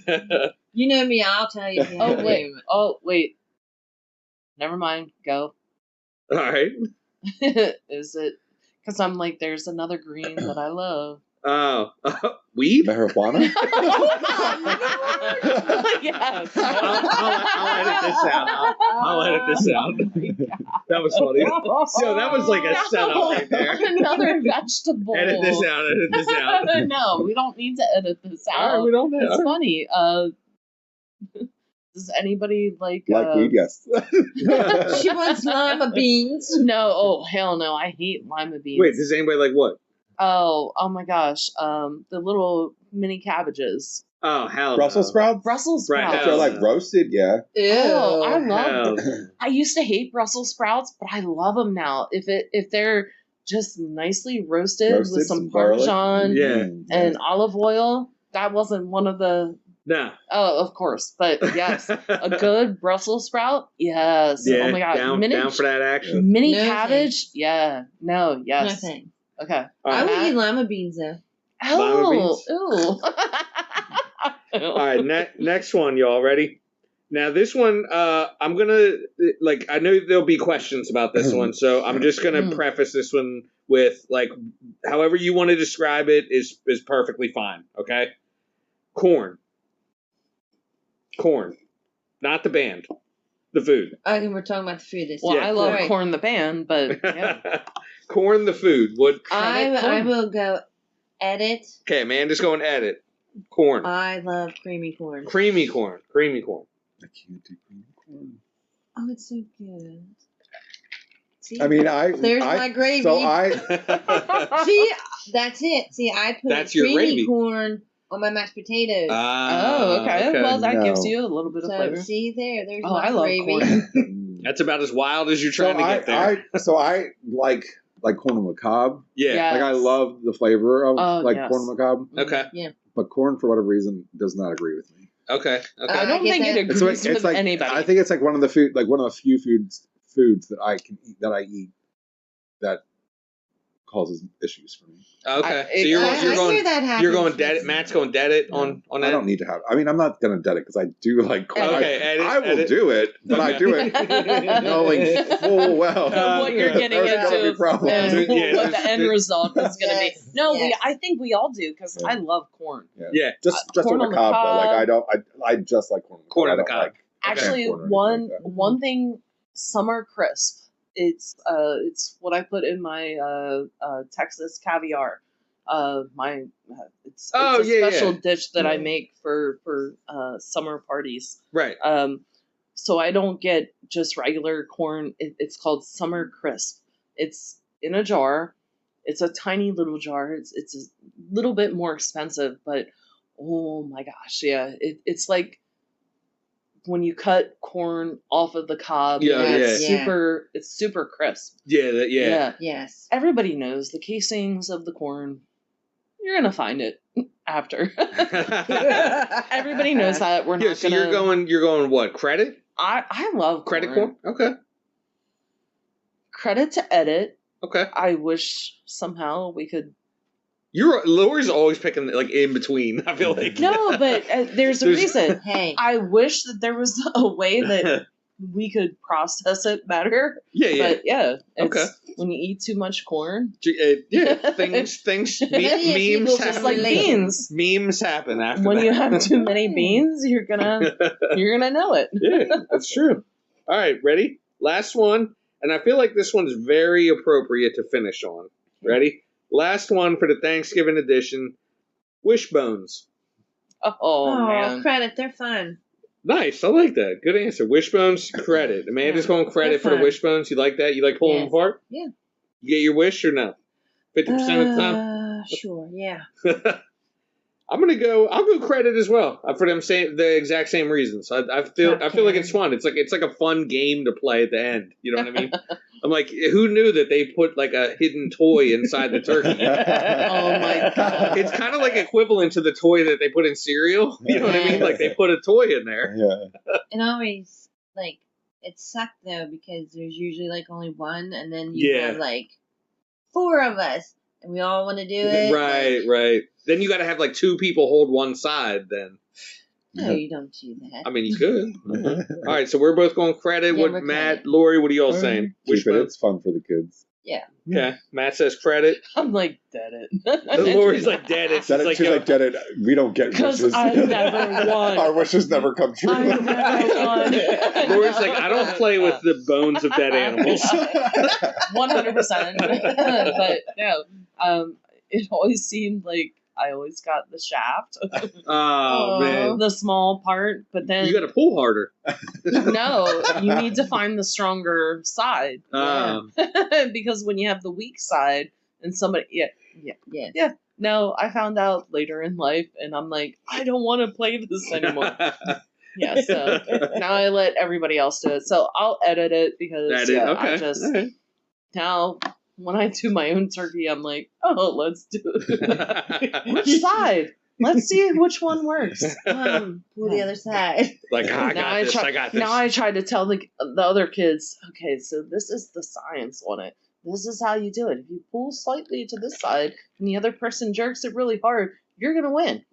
apologize. You know me. I'll tell you. Oh wait. Never mind. Go. All right. Is it? Because I'm like, there's another green that I love. Oh, weed? Marijuana? Yes. I'll edit this out. I'll edit this out. That was funny. So that was like a setup right there. Another vegetable. Edit this out. Edit this out. No, we don't need to edit this out. All right, we don't know. It's funny. Does anybody like weed? Yes. She wants lima beans. No, oh hell no, I hate lima beans. Wait, does anybody like what? Oh my gosh. The little mini cabbages. Oh, hell no. Brussels sprouts? Brussels Right, sprouts. If they're like roasted, yeah. Oh, I love Hell them. I used to hate Brussels sprouts, but I love them now. If they're just nicely roasted with some garlic. Parmesan Yeah. and olive oil, that wasn't one of the. No. Oh, of course, but yes, a good Brussels sprout, yes. Yeah, Oh my god, down for that action. mini No cabbage, yeah. No, yes. Nothing. Okay. I would eat lima beans though. Lima Oh, beans? ew. All right, next one, y'all ready? Now this one, I'm gonna I know there'll be questions about this one, so I'm just gonna preface this one with however you want to describe it is perfectly fine. Okay, corn, not the band, the food. I think we're talking about the food this Well, year. I love Right. corn the band, but yeah. Corn the food. What? I will go edit. Okay, Amanda's going edit. Corn. I love creamy corn. Creamy corn. I can't do creamy corn. Oh, it's so good. See, I mean, there's my gravy. So See, that's it. See, I put That's your creamy gravy. corn on my mashed potatoes. Oh, okay. Well, that gives you a little bit of so flavor. see there's Oh, my I love gravy. corn. That's about as wild as you're trying to get there. I like corn on the cob. Yeah. Like I love the flavor of yes. corn on the cob. Okay. Yeah. But corn, for whatever reason, does not agree with me. Okay. I don't get think that. it agrees with like, anybody. I think it's like one of the few foods that I can eat that causes issues for me. Okay. I So you're hear that happens. you're going dead it. Matt's going dead it on I that. don't need to have. I mean, I'm not gonna dead it because I do like corn. Okay, I will do it, but I do it knowing full well what you're getting there's gonna into, be problems. what the end result is going to be. Yes, No, yes. I think we all do because I love corn. Yeah. Just corn on the cob though. Like cob. I just like corn. Corn I on the don't cob. like Actually, corn or one anything like that. one thing, summer crisp. It's what I put in my Texas caviar. It's a special dish that I make for summer parties. Right. So I don't get just regular corn. It's called Summer Crisp. It's in a jar. It's a tiny little jar. It's a little bit more expensive, but oh my gosh, yeah, it's like when you cut corn off of the cob. It's super crisp. Yeah. Yes. Everybody knows the casings of the corn. You're gonna find it after. Everybody knows that we're not so gonna. you're going what? Credit? I love Credit corn? Okay. Credit to edit. Okay. I wish somehow we could. Lori's always picking in between. I feel like No, but there's a reason. Hey. I wish that there was a way that we could process it better. Yeah. But yeah, Okay. When you eat too much corn, things memes people just happen. like beans. Memes happen after When that. you have too many beans, you're gonna know it. Yeah, that's true. All right, ready? Last one, and I feel like this one's very appropriate to finish on. Ready? Last one for the Thanksgiving edition. Wishbones. Oh man, credit, they're fun. Nice, I like that. Good answer. Wishbones, credit. Amanda's going credit for the fun. wishbones. You like that? You like pulling them apart? Yeah. You get your wish or no? 50% of the time? Sure, yeah. I'll go credit as well for them saying the exact same reasons. I feel like it's fun. It's like a fun game to play at the end. You know what I mean? I'm like, who knew that they put like a hidden toy inside the turkey? Oh my god! It's kind of like equivalent to the toy that they put in cereal. You know what I mean? Like they put a toy in there. Yeah. And always it sucked though because there's usually only one, and then you have 4 of us, and we all want to do it. Right. Then you got to have 2 people hold one side. Then. No, you don't do that. I mean, you could. All right, so we're both going credit. Yeah, What we're Matt, credit. Lori, what are you all saying? Keep it. It's fun for the kids. Yeah. Okay, Matt says credit. I'm like dead it. Lori's like dead it. She's like, dead it. We don't get because wishes. I never won. Our wishes never come true. I never won. Lori's like, I don't play with the bones of dead animals. 100%. But no, it always seemed like I always got the shaft. Oh man, the small part, but then you got to pull harder. No, you need to find the stronger side. Because when you have the weak side and somebody, yeah. No, I found out later in life, and I'm like, I don't want to play this anymore. Yeah, so now I let everybody else do it. So I'll edit it because I just now. When I do my own turkey, I'm like, oh, let's do it. Which side? Let's see which one works. Pull the other side. Like, I got this. Now I try to tell the other kids, okay, so this is the science on it. This is how you do it. If you pull slightly to this side and the other person jerks it really hard, you're going to win.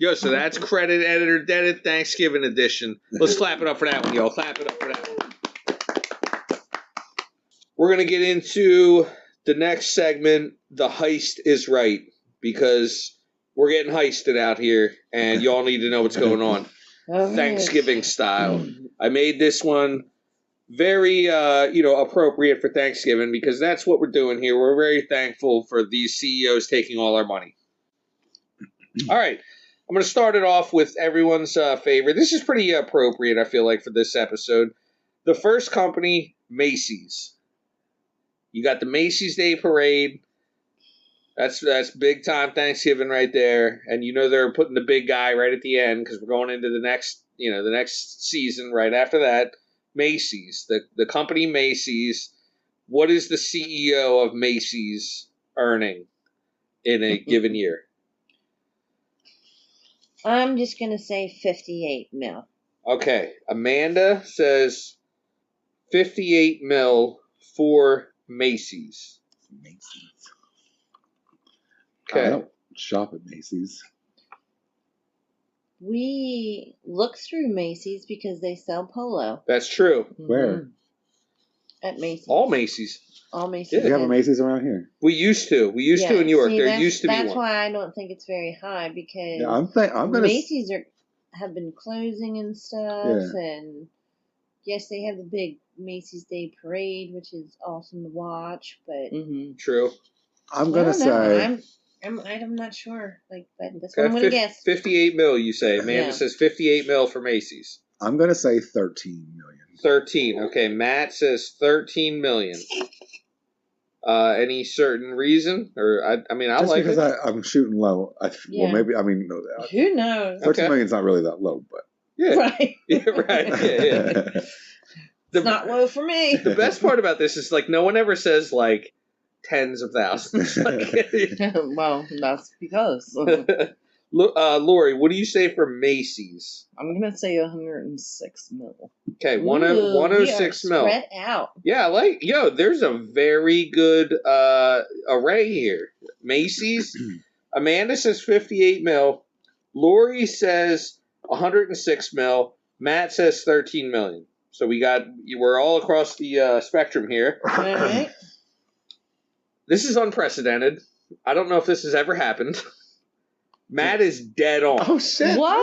Yo, so that's credit editor debit Thanksgiving edition. Let's clap it up for that one, y'all. Clap it up for that one. We're going to get into the next segment, the Heist Is Right, because we're getting heisted out here, and y'all need to know what's going on. Thanksgiving style. I made this one very, appropriate for Thanksgiving because that's what we're doing here. We're very thankful for these CEOs taking all our money. All right. I'm going to start it off with everyone's favorite. This is pretty appropriate, I feel like, for this episode. The first company, Macy's. You got the Macy's Day Parade. That's big time Thanksgiving right there. And you know they're putting the big guy right at the end because we're going into the next season right after that. Macy's, the company Macy's. What is the CEO of Macy's earning in a given year? I'm just going to say 58 mil. Okay. Amanda says 58 mil for Macy's. Okay. I don't shop at Macy's. We look through Macy's because they sell polo. That's true. Where? At Macy's. All Macy's. All Macy's. Yeah. Do you have a Macy's around here? We used to. We used to in New York. See, There used to be That's one. why I don't think it's very high because Yeah, I'm gonna. Macy's have been closing and stuff. Yeah. And yes, they have the big Macy's Day Parade, which is awesome to watch. But True. I'm I gonna don't know. say. I'm not sure. But that's Okay, what I'm gonna guess. 58 mil, you say. Amanda Yeah. says 58 mil for Macy's. I'm gonna say 13 million. 13. Okay, Matt says 13 million. Any certain reason? Or I Just like because it. I'm shooting low. Yeah. Well, maybe. Who knows? 13 million's not really that low, but. Yeah. Right. Yeah, right. Yeah. It's not low for me. The best part about this is no one ever says tens of thousands. Well, that's because Lori, what do you say for Macy's? I'm gonna say 106 mil. Okay, Ooh, 106 we are mil. Spread out. Yeah, there's a very good array here. Macy's, Amanda says 58 mil. Lori says 106 mil. Matt says 13 million. So we're all across the spectrum here. All right. This is unprecedented. I don't know if this has ever happened. Matt is dead on. Oh shit! What?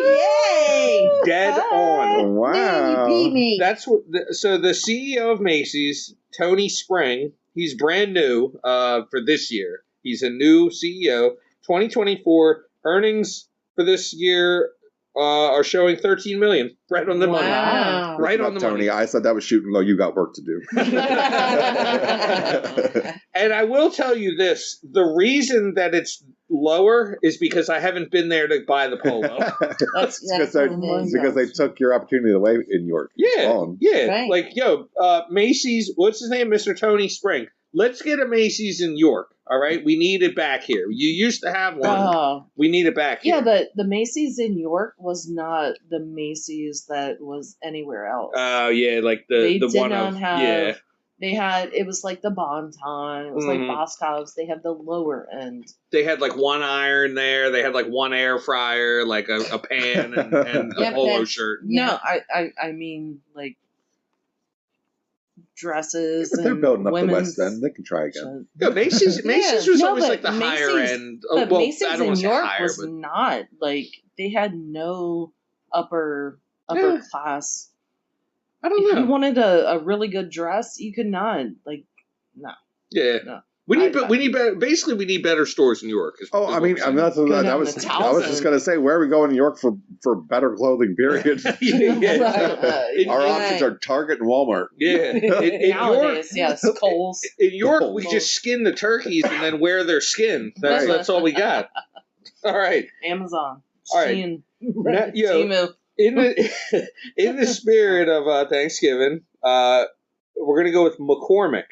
Yay! Dead on. Wow! Man, you beat me. That's what. So the CEO of Macy's, Tony Spring, he's brand new for this year. He's a new CEO. 2024 earnings for this year are showing 13 million. Right on the money. Wow. Right Listen on up, the Tony. money. I said that was shooting low. You got work to do. And I will tell you this: the reason that it's lower is because I haven't been there to buy the polo. That's because what it is. they took your opportunity away in New York. Yeah, Gone. yeah. Right. Macy's. What's his name, Mr. Tony Spring? Let's get a Macy's in York. All right, we need it back here. You used to have one. We need it back here. Yeah, the Macy's in York was not the Macy's that was anywhere else. Oh yeah, like they the did one not of have. yeah. They had it was like the Bon-Ton. It was like Boscov's. They had the lower end. They had one iron there. They had one air fryer, like a pan and a polo shirt. No, I mean dresses. If they're and building up the women's West End, they can try again. Yeah, Macy's was No, always but the higher Macy's- end. But Well, Macy's I don't in want to say York higher, was but not they had no upper Yeah. class. I don't If know. you wanted a really good dress, you could not no. Yeah. No. We need better. Basically, we need better stores in New York. Oh, I mean, that's Go that down was. to I was just Towson. gonna say, where are we going in New York for better clothing? Period. Yeah. Our Right. options are Target and Walmart. Yeah. In Nowadays, yes, Kohl's. York, we Coles. just skin the turkeys and then wear their skin. That's all we got. All right. Amazon. All right. Shein, Now, Temu. in the spirit of Thanksgiving, we're gonna go with McCormick.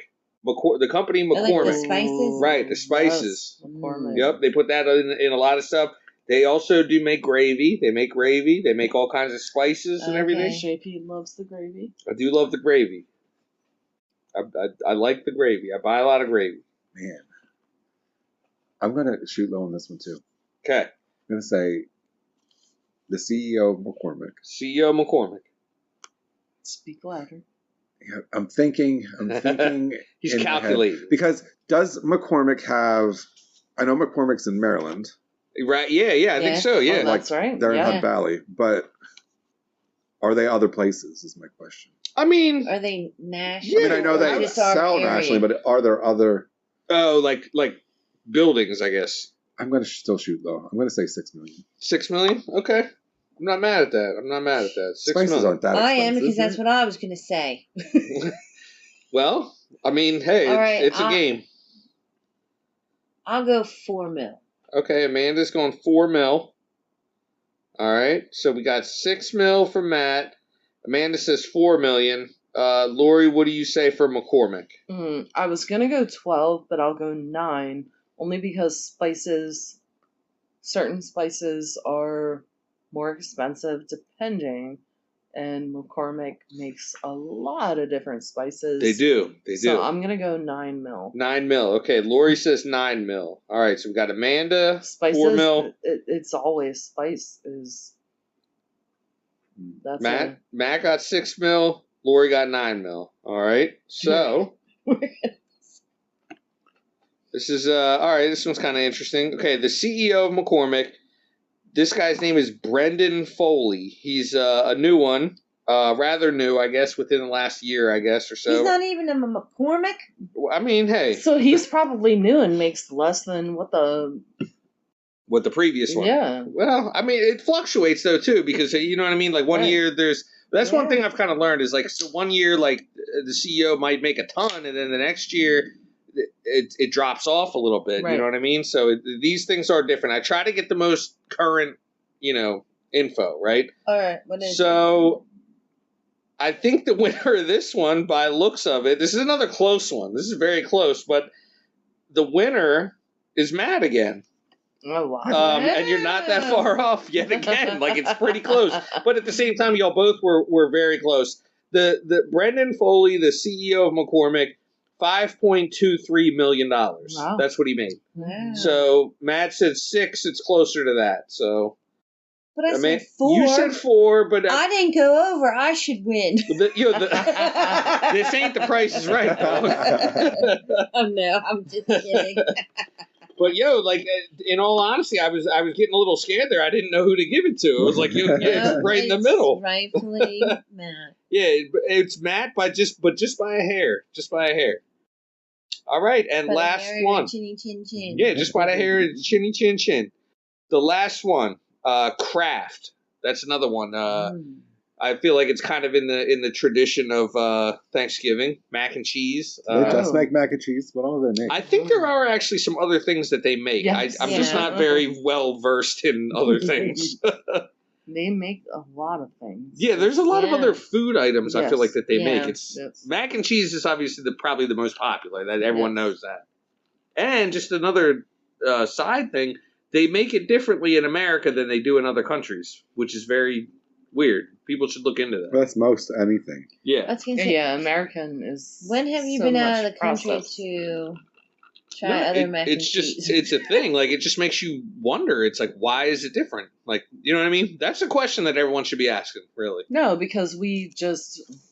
The company I like the McCormick. spices. Right, the spices. Yes, McCormick. Yep, they put that in a lot of stuff. They also do make gravy. They make gravy. They make all kinds of spices and Okay. everything. JP loves the gravy. I do love the gravy. I like the gravy. I buy a lot of gravy. Man, I'm gonna shoot low on this one too. Okay. going to say the CEO of McCormick. CEO McCormick. Speak louder. Yeah, I'm thinking. He's in my head. calculating. Because does McCormick have? I know McCormick's in Maryland. Right? Yeah. I think so. Yeah. Oh, that's right. They're in Yeah. Hunt Valley, but are they other places? Is my question. I mean, Are they national? I mean, I know they Just our sell area? nationally, but are there other? oh, like buildings, I guess. I'm going to still shoot though. I'm going to say 6 million. 6 million? Okay. I'm not mad at that. 6 Spices million. aren't that expensive. I am, because that's what I was going to say. Well, I mean, hey, All right, it's a game. I'll go 4 mil. Okay, Amanda's going 4 mil. All right, so we got 6 mil for Matt. Amanda says 4 million. Lori, what do you say for McCormick? I was going to go 12, but I'll go 9. Only because certain spices are more expensive depending. And McCormick makes a lot of different spices. They do. So I'm going to go 9 mil. 9 mil. Okay, Lori says 9 mil. All right, so we got Amanda, Spices, 4 mil. It's always spice. That's Matt got 6 mil. Lori got 9 mil. All right, so this is all right. This one's kind of interesting. Okay, the CEO of McCormick. This guy's name is Brendan Foley. He's a new one, rather new, I guess, within the last year, I guess, or so. He's not even a McCormick? I mean, hey. So he's probably new and makes less than what the previous one. Yeah. Well, I mean, it fluctuates, though, too, because, you know what I mean? Like, one year that's one thing I've kind of learned is, like, so one year, like, the CEO might make a ton, and then the next year it drops off a little bit. Right. You know what I mean? So these things are different. I try to get the most current, info, right? All right. What is so I think the winner of this one, by looks of it, this is another close one. This is very close, but the winner is Matt again. Oh, wow. And you're not that far off yet again. Like, it's pretty close. But at the same time, y'all both were very close. The Brendan Foley, the CEO of McCormick, $5.23 million. Wow. That's what he made. Wow. So Matt said 6. It's closer to that. So, but I said 4. You said 4, but I didn't go over. I should win. This ain't The Price Is Right, though. Oh no, I'm just kidding. But like, in all honesty, I was getting a little scared there. I didn't know who to give it to. It was like, it's right in the middle. Rightfully Matt. Yeah, it's Matt by just by a hair. Just by a hair. All right, and by last one. Chinny chin chin. Yeah, just by the hair, chinny chin chin. The last one, Kraft. That's another one. I feel like it's kind of in the tradition of Thanksgiving, mac and cheese. They just make mac and cheese. What all do they make? I think there are actually some other things that they make. Yes. I'm just not very well versed in other things. They make a lot of things. Yeah, there's a lot of other food items I feel like that they make. Yes. It's mac and cheese is obviously probably the most popular. That everyone knows that. And just another side thing, they make it differently in America than they do in other countries, which is very weird. People should look into that. That's most anything. Yeah. Yeah, American is. When have you so been much out of the country processed. to try other mac and cheese? It's a thing. Like, it just makes you wonder. It's like, why is it different? Like, you know what I mean? That's a question that everyone should be asking, really. No, because we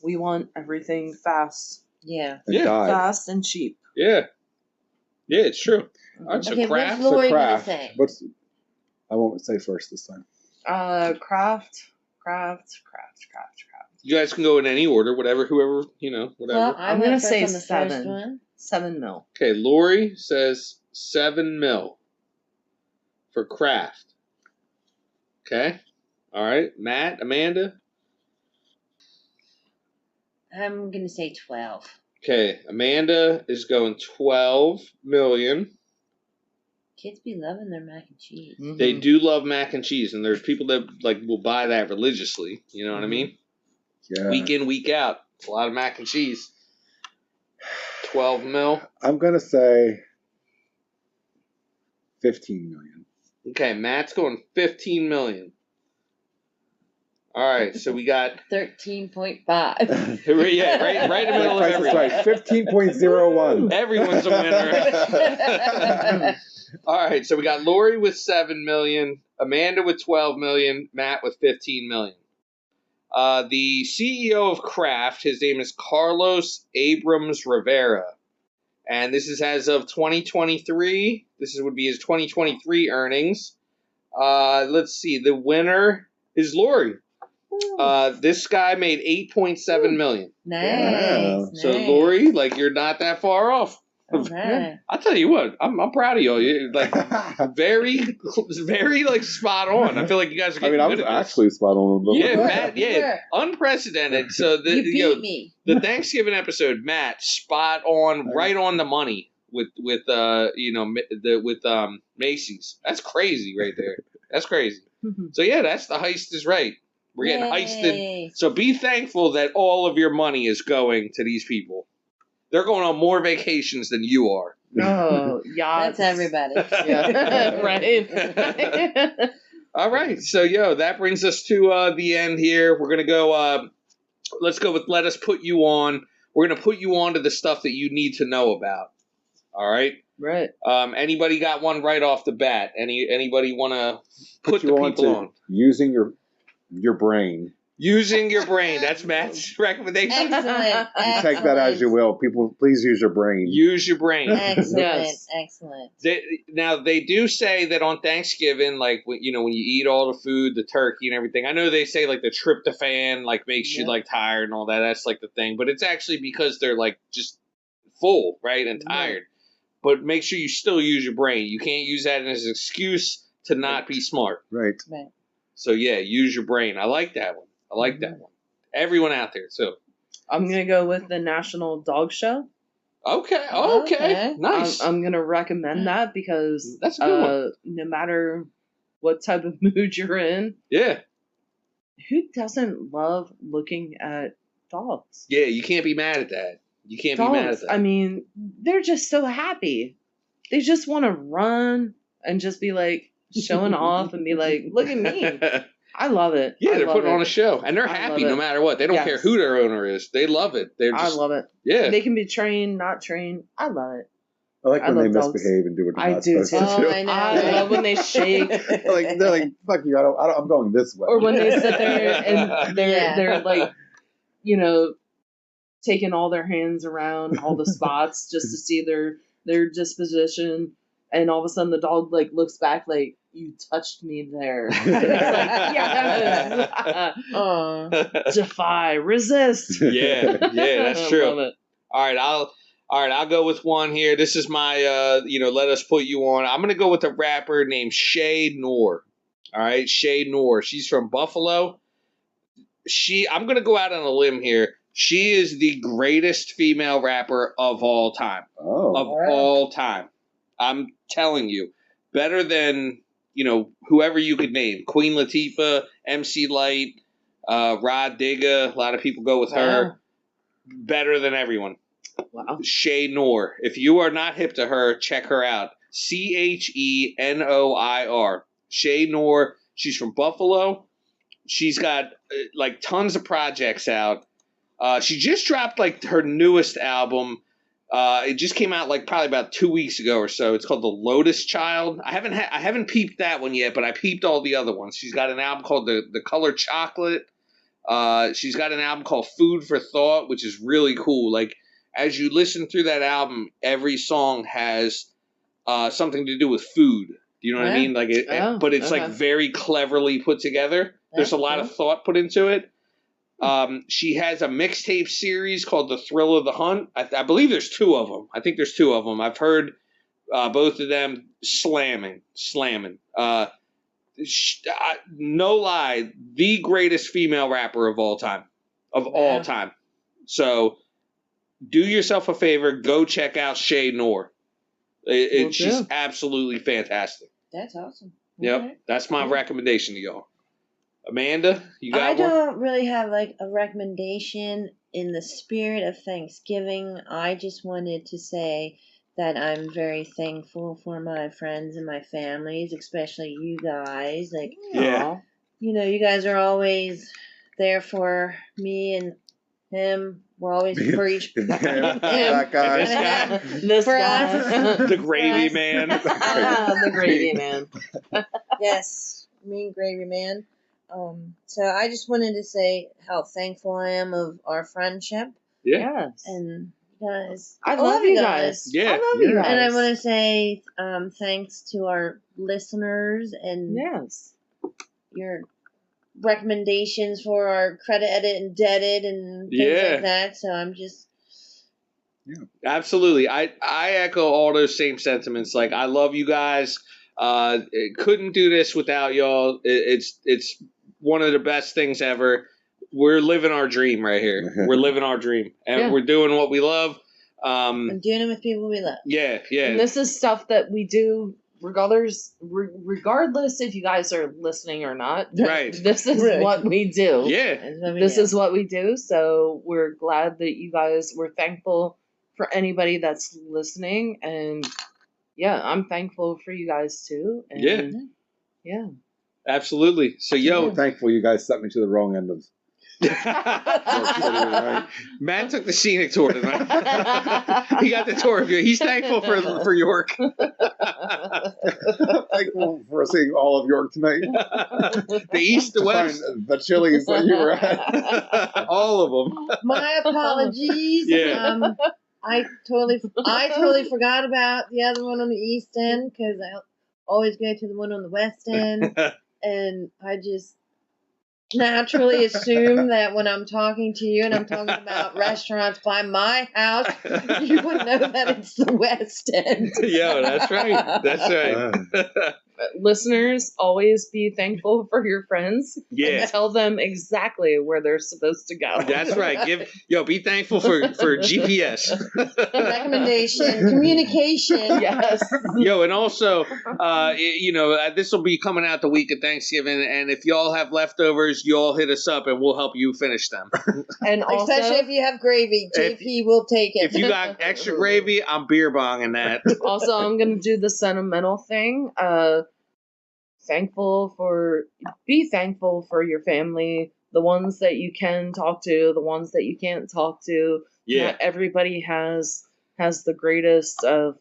want everything fast. Yeah. And died. Fast and cheap. Yeah. Yeah, it's true. All right, so Okay, Kraft. what's Lori gonna Kraft. say? I won't say first this time. Kraft. You guys can go in any order, whoever, whatever. Well, I'm went gonna first say on the first 7. one. 7 mil. Okay, Lori says 7 mil for Kraft. Okay. All right. Matt, Amanda. I'm gonna say 12. Okay, Amanda is going 12 million. Kids be loving their mac and cheese. Mm-hmm. They do love mac and cheese, and there's people that will buy that religiously. You know what I mean? Yeah. Week in, week out. It's a lot of mac and cheese. 12 mil. I'm gonna say 15 million. Okay, Matt's going 15 million. All right, so we got 13.5. right in the middle of everything. Right, 15.01. Everyone's a winner. All right, so we got Lori with 7 million, Amanda with 12 million. Matt with 15 million. The CEO of Kraft, his name is Carlos Abrams Rivera. And this is as of 2023. Would be his 2023 earnings. Let's see. The winner is Lori. This guy made 8.7 million. Nice. So Lori, like, you're not that far off. Okay. I'll tell you what, I'm proud of you. You're, like, very, like, spot on. I feel like you guys are getting good at this. I was actually spot on. Yeah, Matt. Yeah, unprecedented. So you beat me. The Thanksgiving episode, Matt, spot on, right on the money with Macy's. That's crazy right there. That's crazy. So yeah, that's the Heist Is Right. We're getting heisted. So be thankful that all of your money is going to these people. They're going on more vacations than you are. Oh, yeah. That's everybody. Yeah. Right. All right. So, that brings us to the end here. We're going to go, let's go with Let Us Put You On. We're going to put you on to the stuff that you need to know about. All right? Right. Anybody got one right off the bat? Anybody want to put the people on? Using your brain. Using your brain. That's Matt's recommendation. Excellent. You take that as you will. People, please use your brain. Use your brain. Excellent. Yes. Excellent. They do say that on Thanksgiving, like, when you eat all the food, the turkey and everything. I know they say, like, the tryptophan, like, makes you, like, tired and all that. That's, like, the thing. But it's actually because they're, like, just full, right, and tired. But make sure you still use your brain. You can't use that as an excuse to not be smart. Right. So, yeah, use your brain. I like that one. I like that one. Everyone out there, so. I'm going to go with the National Dog Show. Okay. Nice. I'm going to recommend that because that's a good one. No matter what type of mood you're in, who doesn't love looking at dogs? Yeah, you can't be mad at that. You can't be mad at that. I mean, they're just so happy. They just want to run and just be like showing off and be like, look at me. I love it. Yeah, they're putting on a show, and they're happy no matter what. They don't care who their owner is. They love it. I love it. Yeah, they can be trained, not trained. I love it. I like when they misbehave and do what they're not supposed to do. I know. I love when they shake. They're like, fuck you. I'm going this way. Or when they sit there and they're like, taking all their hands around all the spots just to see their disposition, and all of a sudden the dog like looks back like, you touched me there. And it's like, yes. Defy, resist. Yeah, that's true. I love it. All right, I'll go with one here. This is my Let Us Put You On. I'm gonna go with a rapper named Shay Noor. All right, Shay Noor. She's from Buffalo. I'm gonna go out on a limb here. She is the greatest female rapper of all time. All time. I'm telling you. Better than, whoever you could name. Queen Latifah, MC Lyte, Rod Digga. A lot of people go with her. Better than everyone. Wow. Shay Noor. If you are not hip to her, check her out. CHENOIR. Shay Noor. She's from Buffalo. She's got tons of projects out. She just dropped her newest album. It just came out probably about 2 weeks ago or so. It's called The Lotus Child. I haven't peeped that one yet, but I peeped all the other ones. She's got an album called The Color Chocolate. She's got an album called Food for Thought, which is really cool. As you listen through that album, every song has something to do with food. Do you know what I mean? But it's very cleverly put together. There's a lot of thought put into it. She has a mixtape series called The Thrill of the Hunt. I believe there's two of them. I think there's two of them. I've heard both of them slamming. No lie, the greatest female rapper of all time. All time. So do yourself a favor. Go check out Shay Noor. She's absolutely fantastic. That's awesome. Yep. Okay. That's my recommendation to y'all. Amanda, you got one? I don't really have a recommendation in the spirit of Thanksgiving. I just wanted to say that I'm very thankful for my friends and my families, especially you guys. You guys are always there for me and him. We're always for each other. That guy. This guy. The gravy man. The gravy man. Yes. mean Gravy Man. So I just wanted to say how thankful I am of our friendship. Yeah. Yes. And you guys, I love you guys. Yeah. I love you guys. And I want to say thanks to our listeners and Yes. your recommendations for our credit edit and debted and things like that. So I'm just Absolutely. I echo all those same sentiments. Like, I love you guys. Couldn't do this without y'all. It's one of the best things ever. We're living our dream right here. We're living our dream, and we're doing what we love. and doing it with people we love. Yeah. And this is stuff that we do regardless if you guys are listening or not. Right. This is what we do. Yeah. This is what we do. So we're glad that you guys were thankful for anybody that's listening. And yeah, I'm thankful for you guys too. And yeah. Absolutely. So, I'm thankful you guys sent me to the wrong end of. Matt took the scenic tour tonight. He got the tour of you. He's thankful for York. Thankful for seeing all of York tonight. The east, the west, the Chili's that you were at. all of them. My apologies. Yeah. I totally forgot about the other one on the east end because I always go to the one on the west end, and I just naturally assume that when I'm talking to you and I'm talking about restaurants by my house, you would know that it's the West End. Yeah, that's right. That's right. Listeners, always be thankful for your friends. Yeah. And tell them exactly where they're supposed to go. That's right. Be thankful for GPS. Recommendation, communication. Yes. And also, this will be coming out the week of Thanksgiving, and if y'all have leftovers, you all hit us up, and we'll help you finish them. And also, especially if you have gravy, JP will take it. If you got extra gravy, I'm beer-bonging that. Also, I'm going to do the sentimental thing. Be thankful for your family, the ones that you can talk to, the ones that you can't talk to. Yeah. Not everybody has the greatest of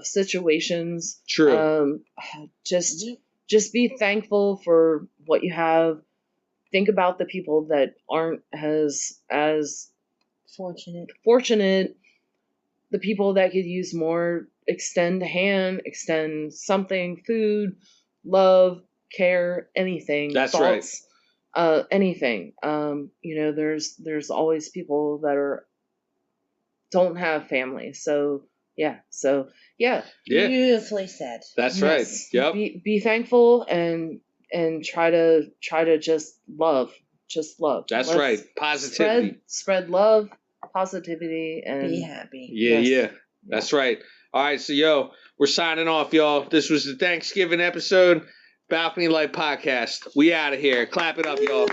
situations. True. Just be thankful for what you have. Think about the people that aren't as fortunate. The people that could use more. Extend a hand, extend something, food, love, care, anything. That's thoughts, right. Anything. There's always people that don't have family. So yeah. Beautifully said. That's right. Yep. Be thankful and try to just love. Just love. That's right. Positivity. Spread love, positivity, and be happy. Yeah. That's right. All right, so we're signing off, y'all. This was the Thanksgiving episode, Balcony Life Podcast. We out of here. Clap it up, y'all.